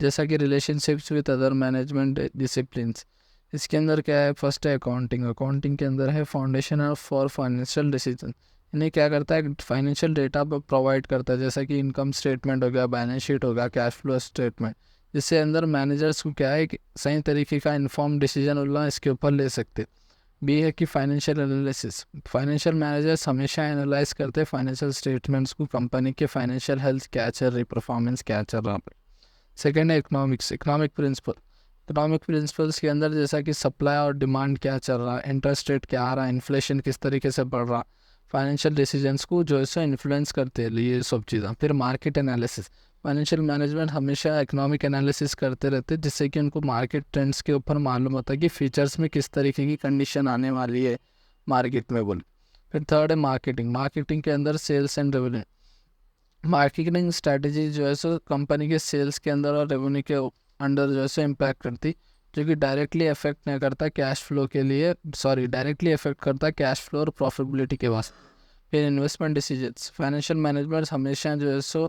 जैसा कि relationships with other management disciplines, इसके अंदर क्या है, फर्स्ट है अकाउंटिंग। अकाउंटिंग के अंदर है फाउंडेशन फॉर फाइनेंशियल डिसीजन। इन्हें क्या करता है, फाइनेंशियल डेटा प्रोवाइड करता है, जैसा कि इनकम स्टेटमेंट हो गया, बैलेंस शीट हो गया, कैश फ्लो स्टेटमेंट, जिससे अंदर मैनेजर्स को क्या है कि सही तरीके का इन्फॉर्म डिसीजन उल्ला इसके ऊपर ले सकते। बी है कि फाइनेंशियल एनालिसिस, फाइनेंशियल मैनेजर्स हमेशा एनालाइज करते हैं फाइनेंशियल स्टेटमेंट्स को, कंपनी के फाइनेंशियल हेल्थ क्या चल रही, परफॉर्मेंस क्या चल रहा है। सेकेंड है economics, economic principle. Economic principles के अंदर जैसा कि सप्लाई और डिमांड क्या चल रहा है, इंटरेस्ट रेट क्या आ रहा है, इन्फ्लेशन किस तरीके से बढ़ रहा, फाइनेंशियल डिसीजंस को जो है इन्फ्लुएंस करते हैं ये सब चीज़ें। फिर मार्केट एनालिसिस, फाइनेंशियल मैनेजमेंट हमेशा इकोनॉमिक एनालिसिस करते रहते हैं, जिससे कि उनको मार्केट ट्रेंड्स के ऊपर मालूम होता है कि फीचर्स में किस तरीके की कंडीशन आने वाली है मार्केट में बोल। फिर थर्ड है मार्केटिंग। मार्केटिंग के अंदर sales and revenue, marketing strategy जो है कंपनी के सेल्स के अंदर और रेवेन्यू के अंडर जो है इम्पैक्ट करती, जो कि डायरेक्टली अफेक्ट नहीं करता कैश फ्लो के लिए, डायरेक्टली अफेक्ट करता कैश फ्लो और प्रॉफिटेबिलिटी के वास्ते। फिर इन्वेस्टमेंट डिसीजंस, फाइनेंशियल मैनेजमेंट हमेशा जो है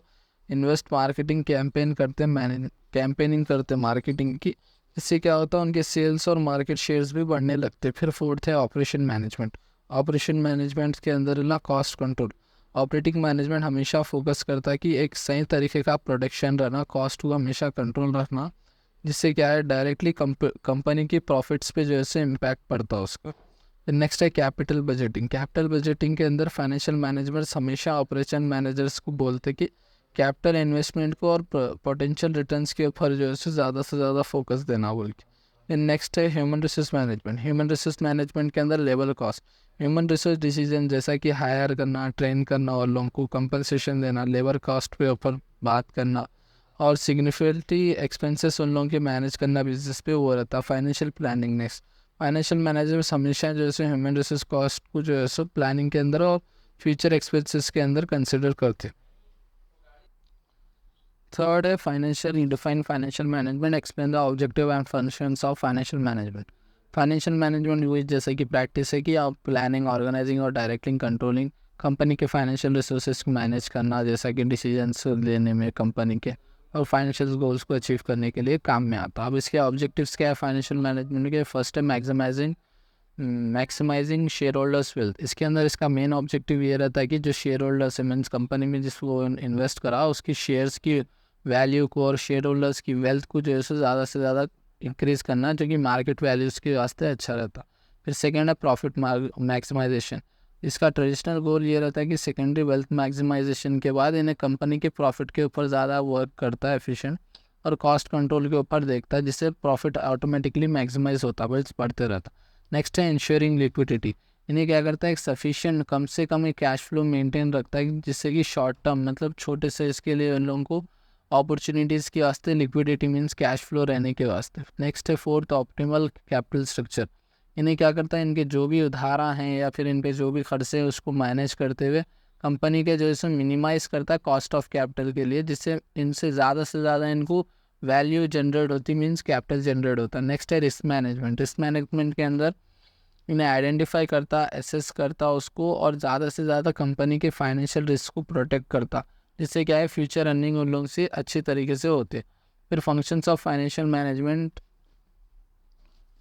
इन्वेस्ट मार्केटिंग कैंपेन करते हैं, कैंपेनिंग करते हैं मार्केटिंग की, इससे क्या होता है उनके सेल्स और मार्केट शेयर्स भी बढ़ने लगते। फिर फोर्थ है ऑपरेशन मैनेजमेंट। ऑपरेशन मैनेजमेंट के अंदर ना कॉस्ट कंट्रोल, ऑपरेटिंग मैनेजमेंट हमेशा फोकस करता है कि एक सही तरीके का प्रोडक्शन रहना, कॉस्ट को हमेशा कंट्रोल रखना, जिससे क्या है डायरेक्टली कंपनी की प्रॉफिट्स पे जो है इम्पैक्ट पड़ता है उसका। नेक्स्ट है कैपिटल बजटिंग। कैपिटल बजटिंग के अंदर फाइनेंशियल मैनेजमेंट्स हमेशा ऑपरेशन मैनेजर्स को बोलते कि कैपिटल इन्वेस्टमेंट को और पोटेंशियल रिटर्न्स के ऊपर जो है से ज़्यादा फोकस देना बोल के। नेक्स्ट है human resource management. Human resource management के अंदर labour cost, human resource decision जैसा कि हायर करना, ट्रेन करना और लोगों को कंपनसेशन देना, लेबर कॉस्ट पे ऊपर बात करना, और सिग्निफिकेंटली एक्सपेंसेस उन लोगों के मैनेज करना बिजनेस पे, वो रहता है financial planning. Next, financial managers हमेशा जो है ह्यूमन रिसोर्स कॉस्ट को जो है प्लानिंग के अंदर और फ्यूचर एक्सपेंसेस के अंदर कंसिडर करते। थर्ड है financial define financial management, explain the objective and functions of financial management. Financial management वो जैसे कि प्रैक्टिस है कि आप प्लानिंग, ऑर्गेनाइजिंग और डायरेक्टिंग कंट्रोलिंग कंपनी के फाइनेंशियल रिसोर्सेज को मैनेज करना, जैसा कि डिसीजंस लेने में कंपनी के और फाइनेंशियल गोल्स को अचीव करने के लिए काम में आता है। अब इसके ऑब्जेक्टिव्स क्या है फाइनेंशियल मैनेजमेंट के? फर्स्ट है मैक्सिमाइजिंग शेयर होल्डर्स वेल्थ। इसके अंदर इसका मेन ऑब्जेक्टिव ये रहता है कि जो शेयर होल्डर्स है, मीन्स कंपनी में जिसको इन्वेस्ट करा उसकी शेयर्स की वैल्यू को और शेयर होल्डर्स की वेल्थ को जो है से ज़्यादा इंक्रीज़ करना, जो कि मार्केट वैल्यूज़ के वास्ते अच्छा रहता। फिर सेकेंड है प्रॉफिट मैक्सिमाइजेशन। इसका ट्रेडिशनल गोल ये रहता है कि सेकेंडरी वेल्थ मैक्सिमाइजेशन के बाद इन्हें कंपनी के प्रॉफिट के ऊपर ज़्यादा वर्क करता है, एफिशिएंट, और कॉस्ट कंट्रोल के ऊपर देखता है, जिससे प्रॉफिट ऑटोमेटिकली मैक्सिमाइज होता है, बढ़ते रहता। नेक्स्ट है इंश्योरिंग लिक्विडिटी। इन्हें क्या करता है, एक सफिशिएंट कम से कम एक कैश फ्लो मेंटेन रखता है, जिससे कि शॉर्ट टर्म मतलब छोटे से इसके लिए उन लोगों को अपॉर्चुनिटीज़ के वास्ते लिक्विडिटी मीन्स कैश फ्लो रहने के वास्ते। नेक्स्ट है फोर्थ ऑप्टिमल कैपिटल स्ट्रक्चर। इन्हें क्या करता है, इनके जो भी उधारा हैं या फिर इन पे जो भी खर्चे हैं उसको मैनेज करते हुए कंपनी के जो है मिनिमाइज़ करता है कॉस्ट ऑफ कैपिटल के लिए, जिससे इनसे ज़्यादा से ज़्यादा इनको वैल्यू जनरेट होती, मीन्स कैपिटल जनरेट होता है। नेक्स्ट है रिस्क मैनेजमेंट। रिस्क मैनेजमेंट के अंदर इन्हें आइडेंटिफाई करता, एसेस करता उसको, और ज़्यादा से ज़्यादा कंपनी के फाइनेंशियल रिस्क को प्रोटेक्ट करता, जिससे क्या है फ्यूचर अर्निंग उन लोगों से अच्छी तरीके से होते। फिर functions of financial management,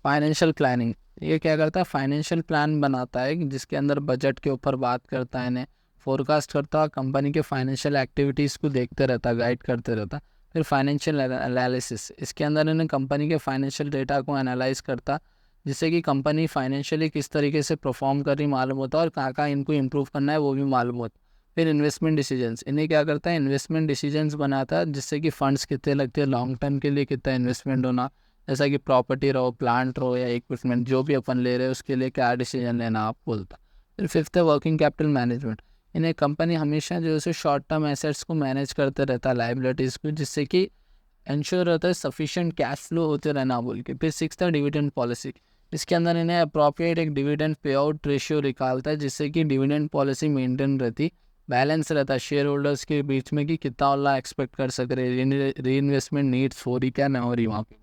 financial planning. ये क्या करता है, फाइनेंशियल प्लान बनाता है जिसके अंदर बजट के ऊपर बात करता है, इन्हें फोरकास्ट करता, कंपनी के फाइनेंशियल एक्टिविटीज़ को देखते रहता, गाइड करते रहता। फिर फाइनेंशियल एनालिसिस, इसके अंदर इन्हें कंपनी के फाइनेंशियल डेटा को एनालाइज करता, जिससे कि कंपनी फाइनेंशियली किस तरीके से परफॉर्म कर रही मालूम होता है और कहाँ कहाँ इनको इम्प्रूव करना है वो भी मालूम होता। फिर इन्वेस्टमेंट डिसीजंस, इन्हें क्या करता है, इन्वेस्टमेंट डिसीजंस बनाता है, जिससे कि फंड्स कितने लगते हैं, लॉन्ग टर्म के लिए कितना इन्वेस्टमेंट होना, जैसा कि प्रॉपर्टी रहो, प्लांट रहो या इक्विपमेंट जो भी अपन ले रहे हैं उसके लिए क्या डिसीजन लेना आप बोलता। फिर फिफ्थ है वर्किंग कैपिटल मैनेजमेंट। इन्हें कंपनी हमेशा जो है शॉर्ट टर्म एसेट्स को मैनेज करते रहता है, लाइबिलिटीज़ को, जिससे कि इंश्योर रहता है सफिशिएंट कैश फ्लो होते रहना बोल के। फिर सिक्स्थ है डिविडेंड पॉलिसी। इसके अंदर इन्हें अप्रोप्रिएट एक डिविडेंड पे आउट रेशियो निकालता है, जिससे कि डिविडेंड पॉलिसी मेंटेन रहती, बैलेंस रहता है शेयर होल्डर्स के बीच में कि कितना वाला एक्सपेक्ट कर सक रहे, री इन्वेस्टमेंट नीड्स हो रही क्या ना हो रही वहाँ पे।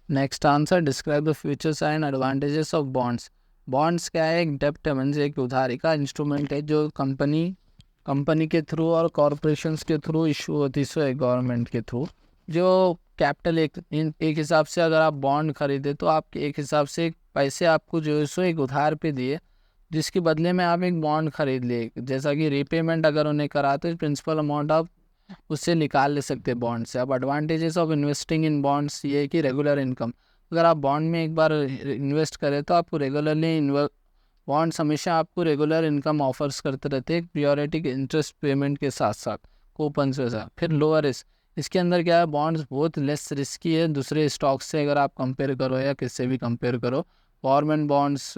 Next answer, describe the features and advantages of bonds. Bonds क्या है, एक डेप्ट मीन्स एक उधारी का इंस्ट्रूमेंट है जो कंपनी के थ्रू और कॉरपोरेशंस के थ्रू इशू होती है गवर्नमेंट के थ्रू, जो कैपिटल एक हिसाब से अगर आप बॉन्ड खरीदे तो आपके एक हिसाब से पैसे आपको जो है सो एक उधार पे दिए, जिसके बदले में आप एक बॉन्ड खरीद लिए। जैसा कि रीपेमेंट अगर उन्हें कराते प्रिंसिपल अमाउंट आप उससे निकाल ले सकते हैं बॉन्ड से। अब advantages of investing in bonds ये है कि रेगुलर इनकम, अगर आप बॉन्ड में एक बार इन्वेस्ट करें तो आपको रेगुलरली बॉन्ड्स हमेशा आपको रेगुलर इनकम ऑफर्स करते रहते हैं, पीरियोडिक इंटरेस्ट पेमेंट के साथ साथ कूपन के साथ। फिर लोअर रिस्क, इसके अंदर क्या है, बॉन्ड्स बहुत लेस रिस्की है दूसरे स्टॉक्स से अगर आप कंपेयर करो या किससे भी कंपेयर करो। गवर्नमेंट बॉन्ड्स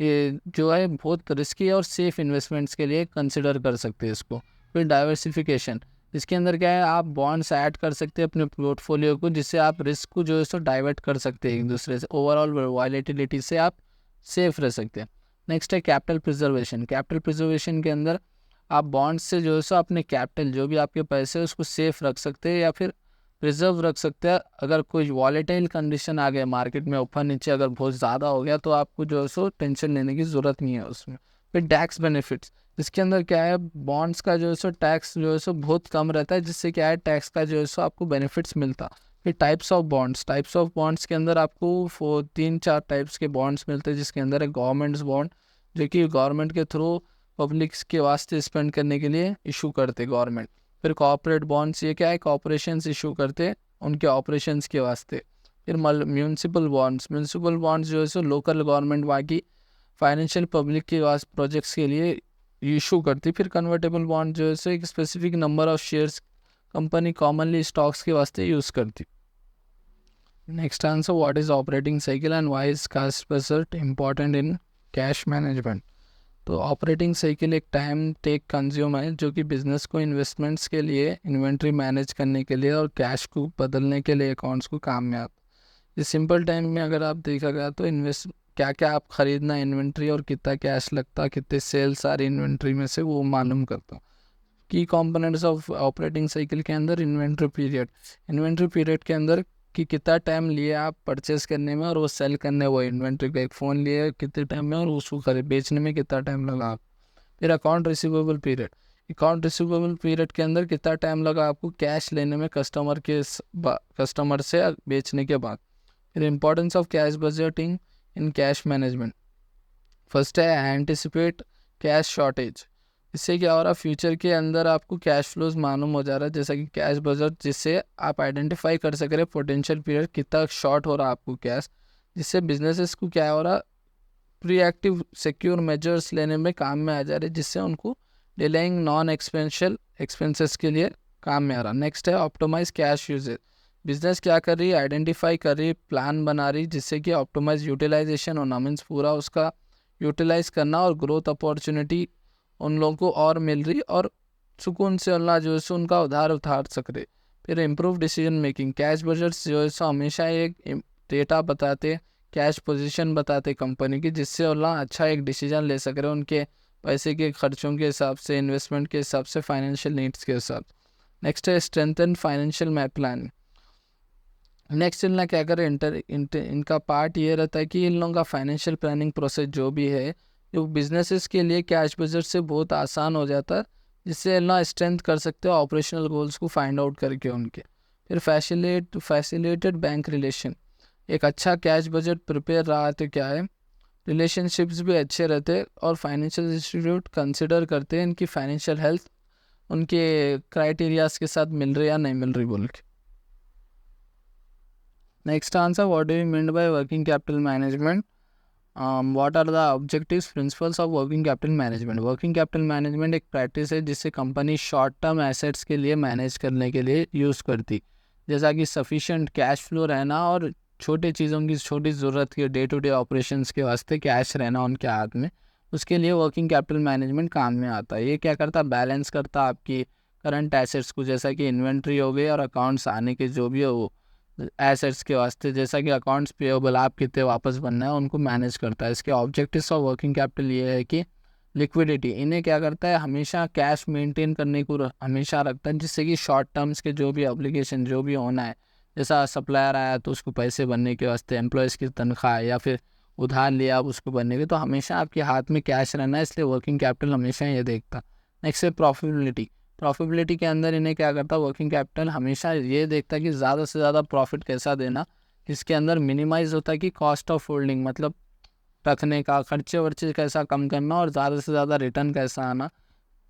ये जो है बहुत रिस्की है और सेफ इन्वेस्टमेंट्स के लिए कंसिडर कर सकते हैं इसको। फिर डाइवर्सिफिकेशन, इसके अंदर क्या है, आप बॉन्ड्स ऐड कर सकते हैं अपने पोर्टफोलियो को, जिससे आप रिस्क को जो है सो डाइवर्ट कर सकते हैं एक दूसरे से, ओवरऑल वॉलेटिलिटी से आप सेफ रह सकते हैं। नेक्स्ट है कैपिटल प्रिजर्वेशन। कैपिटल प्रिजर्वेशन के अंदर आप बॉन्ड्स से जो है सो अपने कैपिटल जो भी आपके पैसे है उसको सेफ रख सकते हैं या फिर प्रिजर्व रख सकते हैं। अगर कोई वॉलेटाइल कंडीशन आ गया मार्केट में ऊपर नीचे अगर बहुत ज़्यादा हो गया तो आपको जो है सो टेंशन लेने की ज़रूरत नहीं है उसमें। फिर टैक्स बेनिफिट्स, इसके अंदर क्या है, बॉन्ड्स का जो है सो टैक्स जो है सो बहुत कम रहता है, जिससे क्या है टैक्स का जो है सो आपको बेनिफिट्स मिलता। फिर टाइप्स ऑफ बॉन्ड्स के अंदर आपको 3-4 टाइप्स के बॉन्ड्स मिलते हैं, जिसके अंदर है गवर्नमेंट्स बॉन्ड, जो कि गवर्नमेंट के थ्रू पब्लिक्स के वास्ते स्पेंड करने के लिए इशू करते गवर्नमेंट। फिर कॉर्पोरेट बॉन्ड्स, ये क्या है, कॉर्पोरेशंस इशू करते उनके ऑपरेशंस के वास्ते। फिर म्यूनसिपल बॉन्ड्स जो है सो लोकल गवर्नमेंट वहाँ की फाइनेंशियल पब्लिक के वास्ते प्रोजेक्ट्स के लिए इशू करती। फिर कन्वर्टेबल बॉन्ड जो है सो एक specific number of shares company commonly stocks के वास्ते यूज़ करती। Next answer, what is operating cycle and why is cash budget important in cash management. तो ऑपरेटिंग साइकिल एक टाइम टेक कंज्यूम है जो कि बिजनेस को इन्वेस्टमेंट्स के लिए, इन्वेंट्री मैनेज करने के लिए और कैश को बदलने के लिए अकाउंट्स को काम में आता है। इस सिंपल टाइम में अगर आप देखा गया तो क्या क्या आप खरीदना इन्वेंट्री और कितना कैश लगता, कितने सेल्स आ रही इन्वेंट्री में से, वो मालूम करता हूँ। की कंपोनेंट्स ऑफ ऑपरेटिंग साइकिल के अंदर इन्वेंट्री पीरियड के अंदर कि कितना टाइम लिए आप परचेस करने में और वो सेल करने, वो इन्वेंट्री का एक फ़ोन लिए कितने टाइम में और उसको खरीद बेचने में कितना टाइम लगा आप। फिर अकाउंट रिसीवेबल पीरियड के अंदर कितना टाइम लगा आपको कैश लेने में कस्टमर से बेचने के बाद। फिर importance of cash budgeting in cash management, first है एंटिसिपेट कैश शॉर्टेज। इससे क्या हो रहा है, फ्यूचर के अंदर आपको कैश फ्लोज मालूम हो जा रहा है, जैसा कि कैश बजट, जिससे आप आइडेंटिफाई कर सक रहे पोटेंशियल पीरियड कितना शॉर्ट हो रहा है आपको कैश, जिससे बिजनेसेस को क्या हो रहा, प्रीएक्टिव सिक्योर मेजर्स लेने में काम में आ जा रहे, जिससे उनको डिलेइंग नॉन एक्सपेंशियल एक्सपेंसेस के लिए काम में आ रहा। नेक्स्ट है ऑप्टिमाइज कैश यूजेज। बिजनेस क्या कर रही है, आइडेंटिफाई कर रही, प्लान बना रही, जिससे कि ऑप्टिमाइज यूटिलाइजेशन होना, मीन्स पूरा उसका यूटिलाइज करना और ग्रोथ अपॉर्चुनिटी उन लोगों को और मिल रही और सुकून से अल्लाह जो है उनका उधार उतार सक रहे। फिर improve decision making, cash budgets जो है हमेशा एक डेटा बताते, कैश पोजीशन बताते कंपनी की, जिससे अल्लाह अच्छा एक डिसीजन ले सक रहे उनके पैसे के खर्चों के हिसाब से, इन्वेस्टमेंट के हिसाब से, फाइनेंशियल नीड्स के हिसाब। नेक्स्ट है strengthen financial map plan. Next इनका क्या करें, इनका पार्ट ये रहता है कि इन लोगों का फाइनेंशियल प्लानिंग प्रोसेस जो भी है जो बिजनेसेस के लिए कैश बजट से बहुत आसान हो जाता है, जिससे ना स्ट्रेंथ कर सकते हो ऑपरेशनल गोल्स को फाइंड आउट करके उनके। फिर फैसिलिटेड बैंक रिलेशन, एक अच्छा कैश बजट प्रिपेयर रहा तो क्या है, रिलेशनशिप्स भी अच्छे रहते और फाइनेंशियल इंस्टीट्यूट कंसिडर करते हैं इनकी फाइनेंशियल हेल्थ उनके क्राइटेरियाज के साथ मिल रही या नहीं मिल रही बोल के। Next answer, what do you mean by working capital management, what are the objectives principles of working capital management. Working capital management एक प्रैक्टिस है जिससे कंपनी शॉर्ट टर्म एसेट्स के लिए मैनेज करने के लिए यूज़ करती, जैसा कि सफिशिएंट कैश फ्लो रहना और छोटे चीज़ों की छोटी ज़रूरत के डे टू डे ऑपरेशंस के वास्ते कैश रहना उनके हाथ में, उसके लिए वर्किंग कैपिटल मैनेजमेंट काम में आता है। ये क्या करता, बैलेंस करता आपकी करंट एसेट्स को, जैसा कि इन्वेंट्री हो गई और अकाउंट्स आने के जो भी हो एसेट्स के वास्ते, जैसा कि अकाउंट्स पेएबल आप कितने वापस बनना है उनको मैनेज करता है। इसके ऑब्जेक्टिव्स ऑफ वर्किंग कैपिटल ये है कि लिक्विडिटी, इन्हें क्या करता है, हमेशा कैश मेंटेन करने को हमेशा रखता है, जिससे कि शॉर्ट टर्म्स के जो भी ऑब्लिगेशन जो भी होना है, जैसा सप्लायर आया तो उसको पैसे बनने के वास्ते, एम्प्लॉयज़ की तनख्वाह या फिर उधार लिया आप उसको बनने के, तो हमेशा आपके हाथ में कैश रहना है, इसलिए वर्किंग कैपिटल हमेशा ये देखता। नेक्स्ट है प्रॉफिटेबिलिटी। प्रॉफिटेबिलिटी के अंदर इन्हें क्या करता है, वर्किंग कैपिटल हमेशा ये देखता है कि ज़्यादा से ज़्यादा प्रॉफिट कैसा देना, इसके अंदर मिनिमाइज होता है कि कॉस्ट ऑफ होल्डिंग मतलब रखने का खर्चे वर्चे कैसा कम करना और ज़्यादा से ज़्यादा रिटर्न कैसा आना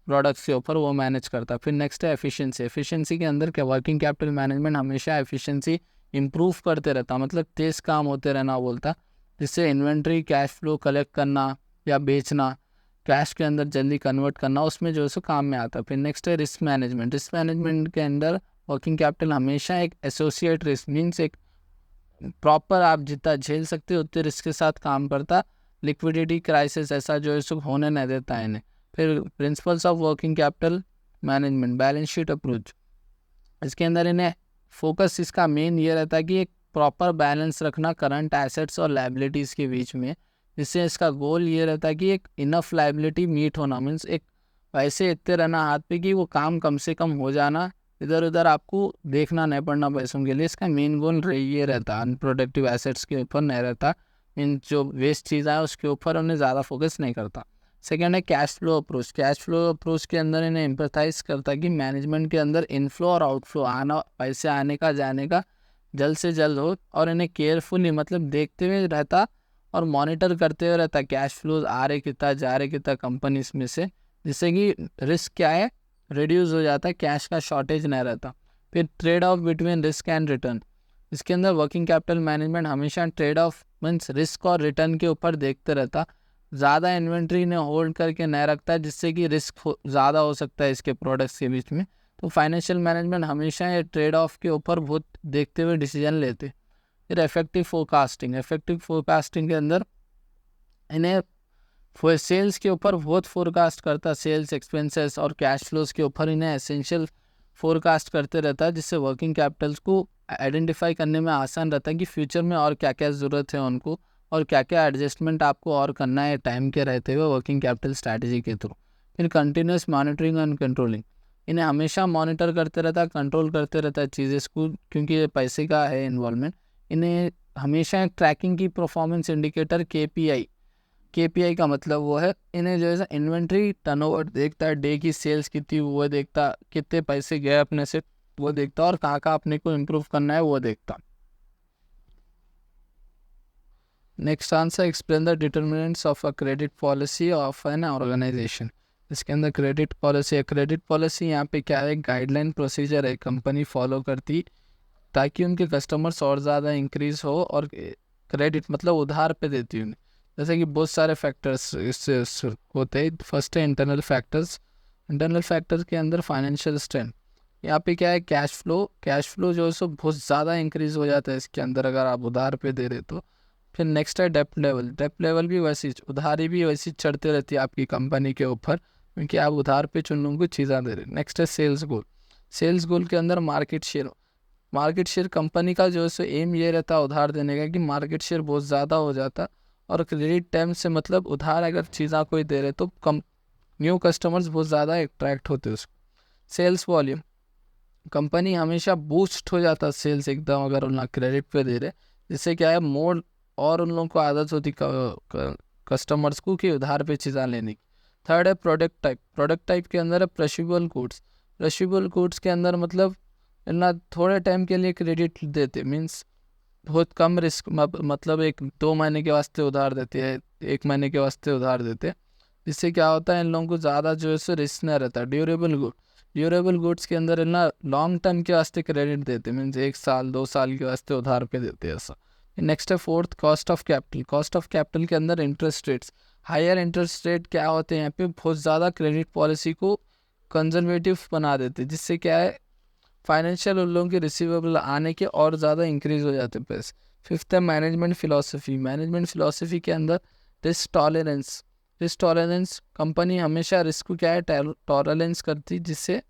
प्रोडक्ट्स के ऊपर, वो मैनेज करता है। फिर नेक्स्ट है एफिशिएंसी। एफिशिएंसी के अंदर क्या, वर्किंग कैपिटल मैनेजमेंट हमेशा एफिशिएंसी इंप्रूव करते रहता, मतलब तेज़ काम होते रहना बोलता, जिससे इन्वेंट्री कैश फ्लो कलेक्ट करना या बेचना, कैश के अंदर जल्दी कन्वर्ट करना, उसमें जो है सो काम में आता है। फिर नेक्स्ट है रिस्क मैनेजमेंट। रिस्क मैनेजमेंट के अंदर वर्किंग कैपिटल हमेशा एक एसोसिएट रिस्क मीन्स एक प्रॉपर आप जितना झेल सकते हो उतने रिस्क के साथ काम करता, लिक्विडिटी क्राइसिस ऐसा जो है सो होने नहीं देता है इन्हें। फिर principles of working capital management, balance sheet approach, इसके अंदर इन्हें फोकस इसका मेन ये रहता है कि एक प्रॉपर बैलेंस रखना करंट एसेट्स और लायबिलिटीज़ के बीच में, जिससे इसका गोल ये रहता है कि एक इनफ लायबिलिटी मीट होना, मीन्स एक पैसे इतने रहना हाथ पे कि वो काम कम से कम हो जाना, इधर उधर आपको देखना नहीं पड़ना पैसों के लिए। इसका मेन गोल ये रहता है, अनप्रोडक्टिव एसेट्स के ऊपर नहीं रहता, इन जो वेस्ट चीज़ है उसके ऊपर उन्हें ज़्यादा फोकस नहीं करता। सेकेंड है cash flow approach. Cash flow approach के अंदर इन्हें एम्पथाइज करता है कि मैनेजमेंट के अंदर इनफ्लो और आउटफ्लो आना, पैसे आने का जाने का जल्द से जल्द हो, और इन्हें केयरफुली मतलब देखते हुए रहता और मॉनिटर करते हुए रहता कैश फ्लोज आ रहे कितना जा रहे कितना कंपनीज में से, जिससे कि रिस्क क्या है रिड्यूस हो जाता है, कैश का शॉर्टेज नहीं रहता। फिर trade off between risk and return. इसके अंदर वर्किंग कैपिटल मैनेजमेंट हमेशा ट्रेड ऑफ मीन्स रिस्क और रिटर्न के ऊपर देखते रहता, ज़्यादा इन्वेंट्री ने होल्ड करके नहीं रखता है जिससे कि रिस्क ज़्यादा हो सकता है इसके प्रोडक्ट्स के बीच में। तो फाइनेंशियल मैनेजमेंट हमेशा ये ट्रेड ऑफ के ऊपर बहुत देखते हुए डिसीजन लेते। फिर इफेक्टिव फोरकास्टिंग। इफेक्टिव फोरकास्टिंग के अंदर इन्हें सेल्स के ऊपर बहुत फोरकास्ट करता, सेल्स एक्सपेंसेस और कैश फ्लोज के ऊपर इन्हें एसेंशियल फोरकास्ट करते रहता है, जिससे वर्किंग कैपिटल्स को आइडेंटिफाई करने में आसान रहता है कि फ्यूचर में और क्या क्या ज़रूरत है उनको और क्या क्या एडजस्टमेंट आपको और करना है टाइम के रहते हुए वर्किंग कैपिटल स्ट्रैटेजी के थ्रू। फिर कंटिन्यूस मॉनिटरिंग एंड कंट्रोलिंग। इन्हें हमेशा मॉनिटर करते रहता है, कंट्रोल करते रहता है चीज़ें को, क्योंकि ये पैसे का है इन्वॉल्वमेंट। इन्हें हमेशा ट्रैकिंग की परफॉर्मेंस इंडिकेटर केपीआई का मतलब वो है, इन्हें जो है इन्वेंट्री टर्नओवर देखता है, डे की सेल्स कितनी वो देखता, कितने पैसे गए अपने से वो देखता, और कहाँ कहाँ अपने को इम्प्रूव करना है वो देखता। Next answer, explain the determinants of a credit policy of an organisation. इसके अंदर क्रेडिट पॉलिसी यहाँ पे क्या है, गाइडलाइन प्रोसीजर है कंपनी फॉलो करती ताकि उनके कस्टमर्स और ज़्यादा इंक्रीज हो, और क्रेडिट मतलब उधार पे देती है उन्हें। जैसे कि बहुत सारे फैक्टर्स इससे होते हैं। फर्स्ट है इंटरनल फैक्टर्स के अंदर फाइनेंशियल स्ट्रेंथ। यहाँ पे क्या है, कैश फ्लो जो है सो बहुत ज़्यादा इंक्रीज हो जाता है इसके अंदर अगर आप उधार पे दे रहे तो। फिर नेक्स्ट है डेप्ट लेवल भी वैसी, उधारी भी वैसी चढ़ती रहती है आपकी कंपनी के ऊपर, क्योंकि आप उधार पे उन लोगों को चीज़ें दे रहे हैं। नेक्स्ट है सेल्स गोल के अंदर मार्केट शेयर कंपनी का जो है सो एम ये रहता है उधार देने का कि मार्केट शेयर बहुत ज़्यादा हो जाता, और क्रेडिट टाइम से मतलब उधार अगर चीज़ा कोई दे रहे तो न्यू कस्टमर्स बहुत ज़्यादा अट्रैक्ट होते उसको। सेल्स वॉल्यूम, कंपनी हमेशा बूस्ट हो जाता सेल्स एकदम अगर उन क्रेडिट पे दे रहे, जिससे क्या है मोर और उन लोगों को आदत होती कस्टमर्स को कि उधार पे चीज़ें लेने की। थर्ड है प्रोडक्ट टाइप के अंदर है प्रेशिबल गुड्स के अंदर मतलब ना थोड़े टाइम के लिए क्रेडिट देते, मीन्स बहुत कम रिस्क, मतलब 1-2 महीने के वास्ते उधार देते हैं, 1 महीने के वास्ते उधार देते, जिससे क्या होता है इन लोगों को ज़्यादा जो है सो रिस्क नहीं रहता। ड्यूरेबल गुड्स के अंदर ना लॉन्ग टर्म के वास्ते क्रेडिट देते, मीन्स 1 साल 2 साल के वास्ते उधार पे देते हैं ऐसा। नेक्स्ट है फोर्थ कॉस्ट ऑफ कैपिटल के अंदर interest rates. Higher interest rate क्या होते हैं यहाँ पे, बहुत ज़्यादा क्रेडिट पॉलिसी को कंजर्वेटिव बना देते, जिससे क्या है फाइनेंशियल उन लोगों के रिसीवेबल आने के और ज़्यादा इंक्रीज हो जाते पैसे। फिफ्थ है मैनेजमेंट फिलोसफी के अंदर रिस्क टॉलरेंस कंपनी हमेशा रिस्क को क्या है टॉलरेंस करती, जिससे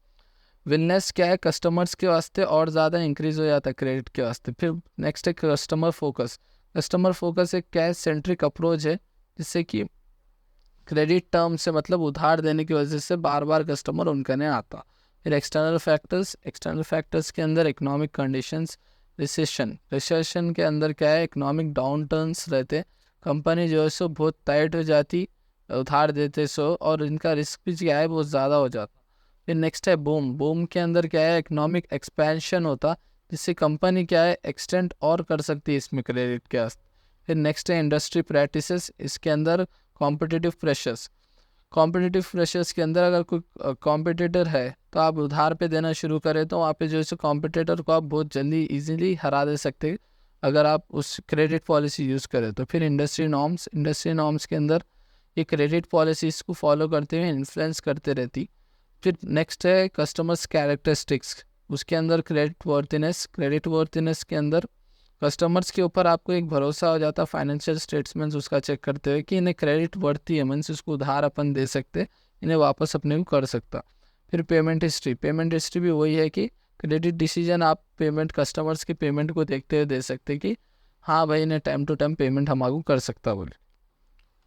विलनेस क्या है कस्टमर्स के वास्ते और ज़्यादा इंक्रीज हो जाता है क्रेडिट के वास्ते। फिर नेक्स्ट है कस्टमर फोकस एक कैश सेंट्रिक अप्रोच है, जिससे कि क्रेडिट टर्म से मतलब उधार देने की वजह से बार बार कस्टमर उनका नहीं आता। फिर एक्सटर्नल फैक्टर्स के अंदर इकोनॉमिक कंडीशंस, रिसेशन के अंदर क्या है इकोनॉमिक डाउन टर्न्स रहते, कंपनी जो है सो बहुत टाइट हो जाती उधार देते सो, और इनका रिस्क भी क्या है बहुत ज़्यादा हो जाता। फिर नेक्स्ट है बूम। बूम के अंदर क्या है, इकोनॉमिक एक्सपेंशन होता, जिससे कंपनी क्या है एक्सटेंड और कर सकती है इसमें क्रेडिट के वास्ते। फिर नेक्स्ट है इंडस्ट्री प्रैक्टिसेस, इसके अंदर कॉम्पिटिटिव प्रेशर्स। कॉम्पिटिटिव प्रेशर्स के अंदर अगर कोई कॉम्पिटिटर है तो आप उधार पे देना शुरू करें तो वहाँ पे जो है कॉम्पिटिटर को आप बहुत जल्दी इजीली हरा दे सकते हैं अगर आप उस क्रेडिट पॉलिसी यूज़ करें तो। फिर इंडस्ट्री नॉर्म्स। इंडस्ट्री नॉर्म्स के अंदर ये क्रेडिट पॉलिसीज़ को फॉलो करते हुए इन्फ्लुएंस करते रहती। फिर नेक्स्ट है कस्टमर्स कैरेक्टरिस्टिक्स, उसके अंदर क्रेडिट वर्थीनेस। क्रेडिट वर्थीनेस के अंदर कस्टमर्स के ऊपर आपको एक भरोसा हो जाता फाइनेंशियल स्टेटमेंट्स उसका चेक करते हुए कि इन्हें क्रेडिट वर्ती है, मीन्स उसको उधार अपन दे सकते, इन्हें वापस अपने को कर सकता। फिर पेमेंट हिस्ट्री। पेमेंट हिस्ट्री भी वही है कि क्रेडिट डिसीजन आप पेमेंट कस्टमर्स के पेमेंट को देखते हुए दे सकते कि हाँ भाई इन्हें टाइम टू टाइम पेमेंट हमारे कर सकता बोले।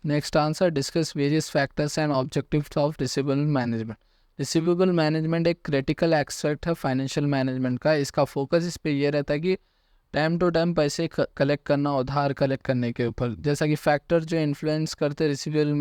Next answer, discuss various factors and objectives of receivable management. Receivable management एक क्रिटिकल एस्पेक्ट है फाइनेंशियल मैनेजमेंट का। इसका फोकस इस पे ये रहता है कि टाइम टू टाइम पैसे कलेक्ट करना, उधार कलेक्ट करने के ऊपर। जैसा कि फैक्टर जो इन्फ्लुएंस करते रिसीवेबल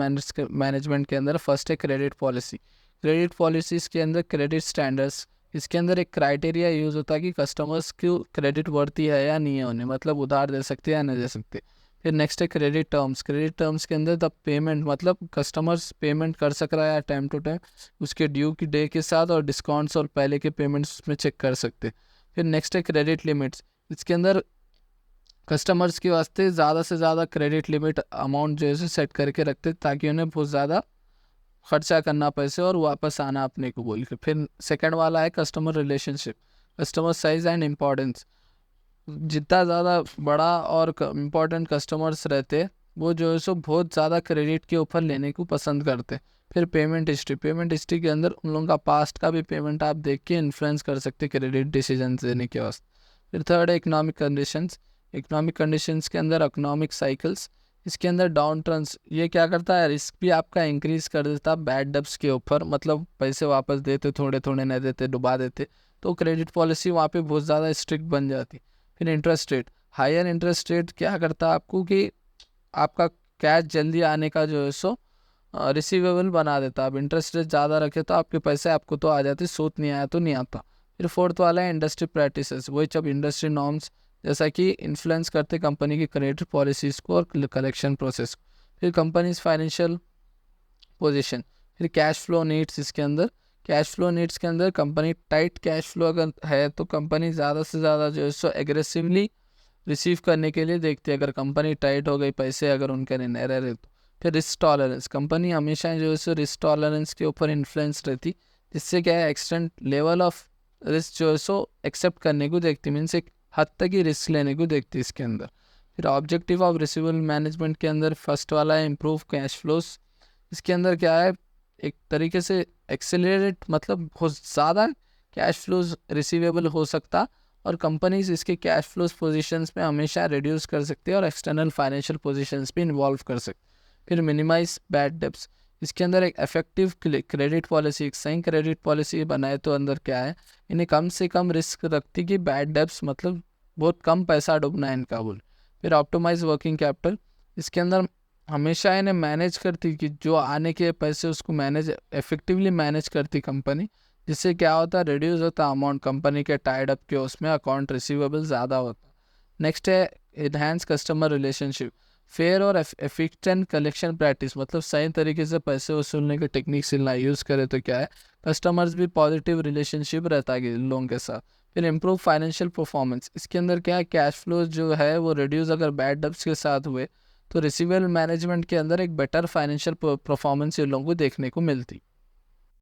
मैनेजमेंट के अंदर फर्स्ट है क्रेडिट पॉलिसी। क्रेडिट पॉलिसीज़ के अंदर क्रेडिट स्टैंडर्ड्स, इसके अंदर एक क्राइटेरिया यूज़ होता है कि कस्टमर्स क्यों क्रेडिट वर्ती है या नहीं है, उन्हें मतलब उधार दे सकते हैं या नहीं दे सकते। फिर नेक्स्ट है क्रेडिट टर्म्स। क्रेडिट टर्म्स के अंदर द पेमेंट, मतलब कस्टमर्स पेमेंट कर सक रहा है टाइम टू टाइम उसके ड्यू की डे के साथ, और डिस्काउंट्स और पहले के पेमेंट्स उसमें चेक कर सकते। फिर नेक्स्ट है क्रेडिट लिमिट्स। इसके अंदर कस्टमर्स के वास्ते ज़्यादा से ज़्यादा क्रेडिट लिमिट अमाउंट जो है सेट करके रखते ताकि उन्हें बहुत ज़्यादा खर्चा करना पैसे और वापस आना अपने को बोल के। फिर सेकंड वाला है customer relationship. Customer size and importance. जितना ज़्यादा बड़ा और इम्पोर्टेंट कस्टमर्स रहते वो जो है सो बहुत ज़्यादा क्रेडिट के ऊपर लेने को पसंद करते। फिर पेमेंट हिस्ट्री। पेमेंट हिस्ट्री के अंदर उन लोगों का पास्ट का भी पेमेंट आप देख के इन्फ्लुएंस कर सकते क्रेडिट डिसीजन देने के वास्ते। फिर थर्ड है इकोनॉमिक कंडीशंस। इकोनॉमिक कंडीशंस के अंदर इकोनॉमिक साइकिल्स। इसके अंदर डाउन टर्न्स, ये क्या करता है, रिस्क भी आपका इंक्रीज कर देता बैड डेब्ट्स के ऊपर, मतलब पैसे वापस देते थोड़े थोड़े नहीं देते, डुबा देते, तो क्रेडिट पॉलिसी वहाँ पे बहुत ज़्यादा स्ट्रिक्ट बन जाती। फिर interest rate. Higher interest rate क्या करता है आपको कि आपका कैश जल्दी आने का जो है सो रिसीवेबल बना देता। आप इंटरेस्ट रेट ज़्यादा रखे तो आपके पैसे आपको तो आ जाते, सूद नहीं आया तो नहीं आता। फिर फोर्थ वाला है इंडस्ट्री प्रैक्टिसेस। वही जब इंडस्ट्री नॉर्म्स जैसा कि इन्फ्लुएंस करते कंपनी की क्रेडिट पॉलिसीज़ को और कलेक्शन प्रोसेस को। फिर कंपनीज फाइनेंशियल पोजीशन। फिर कैश फ्लो नीड्स। इसके अंदर कैश फ्लो नीड्स के अंदर कंपनी टाइट कैश फ्लो अगर है तो कंपनी ज़्यादा से ज़्यादा जो है सो एग्रेसिवली रिसीव करने के लिए देखती है। अगर कंपनी टाइट हो गई, पैसे अगर उनके नहीं रह रहे तो। फिर रिस्क टॉलरेंस। कंपनी हमेशा जो है सो रिस्क टॉलरेंस के ऊपर इन्फ्लुएंस रहती, जिससे क्या है एक्सटेंट लेवल ऑफ रिस्क जो है सो एक्सेप्ट करने को देखती, मीन्स एक हद तक ही रिस्क लेने को देखती इसके अंदर। फिर ऑब्जेक्टिव ऑफ रिसीवेबल मैनेजमेंट के अंदर फर्स्ट वाला है इम्प्रूव कैश फ्लोज। इसके अंदर क्या है, एक तरीके से एक्सेलरेट, मतलब बहुत ज़्यादा कैश फ्लोज रिसीवेबल हो सकता और कंपनीज इसके कैश फ्लोज पोजीशंस में हमेशा रिड्यूस कर सकती है और एक्सटर्नल फाइनेंशियल पोजीशंस भी इन्वॉल्व कर सकते। फिर मिनिमाइज बैड डेब्ट्स। इसके अंदर एक इफेक्टिव क्रेडिट पॉलिसी, एक सही क्रेडिट पॉलिसी बनाए तो अंदर क्या है, इन्हें कम से कम रिस्क रखती कि बैड डेब्ट्स, मतलब बहुत कम पैसा डूबना है इनका बोल। फिर ऑप्टिमाइज वर्किंग कैपिटल। इसके अंदर हमेशा इन्हें मैनेज करती कि जो आने के पैसे उसको इफेक्टिवली मैनेज करती कंपनी, जिससे क्या होता है रिड्यूस होता अमाउंट कंपनी के टाइड अप के, उसमें अकाउंट रिसीवेबल ज़्यादा होता। नेक्स्ट है इनहैंस कस्टमर रिलेशनशिप। फेयर और एफिशिएंट कलेक्शन प्रैक्टिस, मतलब सही तरीके से पैसे वसूलने के टेक्निक से यूज़ करे तो क्या है कस्टमर्स भी पॉजिटिव रिलेशनशिप रहता है लोगों के साथ। फिर इम्प्रूव फाइनेंशियल परफॉर्मेंस। इसके अंदर क्या है कैश फ्लो जो है वो रिड्यूस अगर बैड डेब्ट्स के साथ हुए तो रिसीवेबल मैनेजमेंट के अंदर एक बेटर फाइनेंशियल परफॉर्मेंस इन लोगों को देखने को मिलती।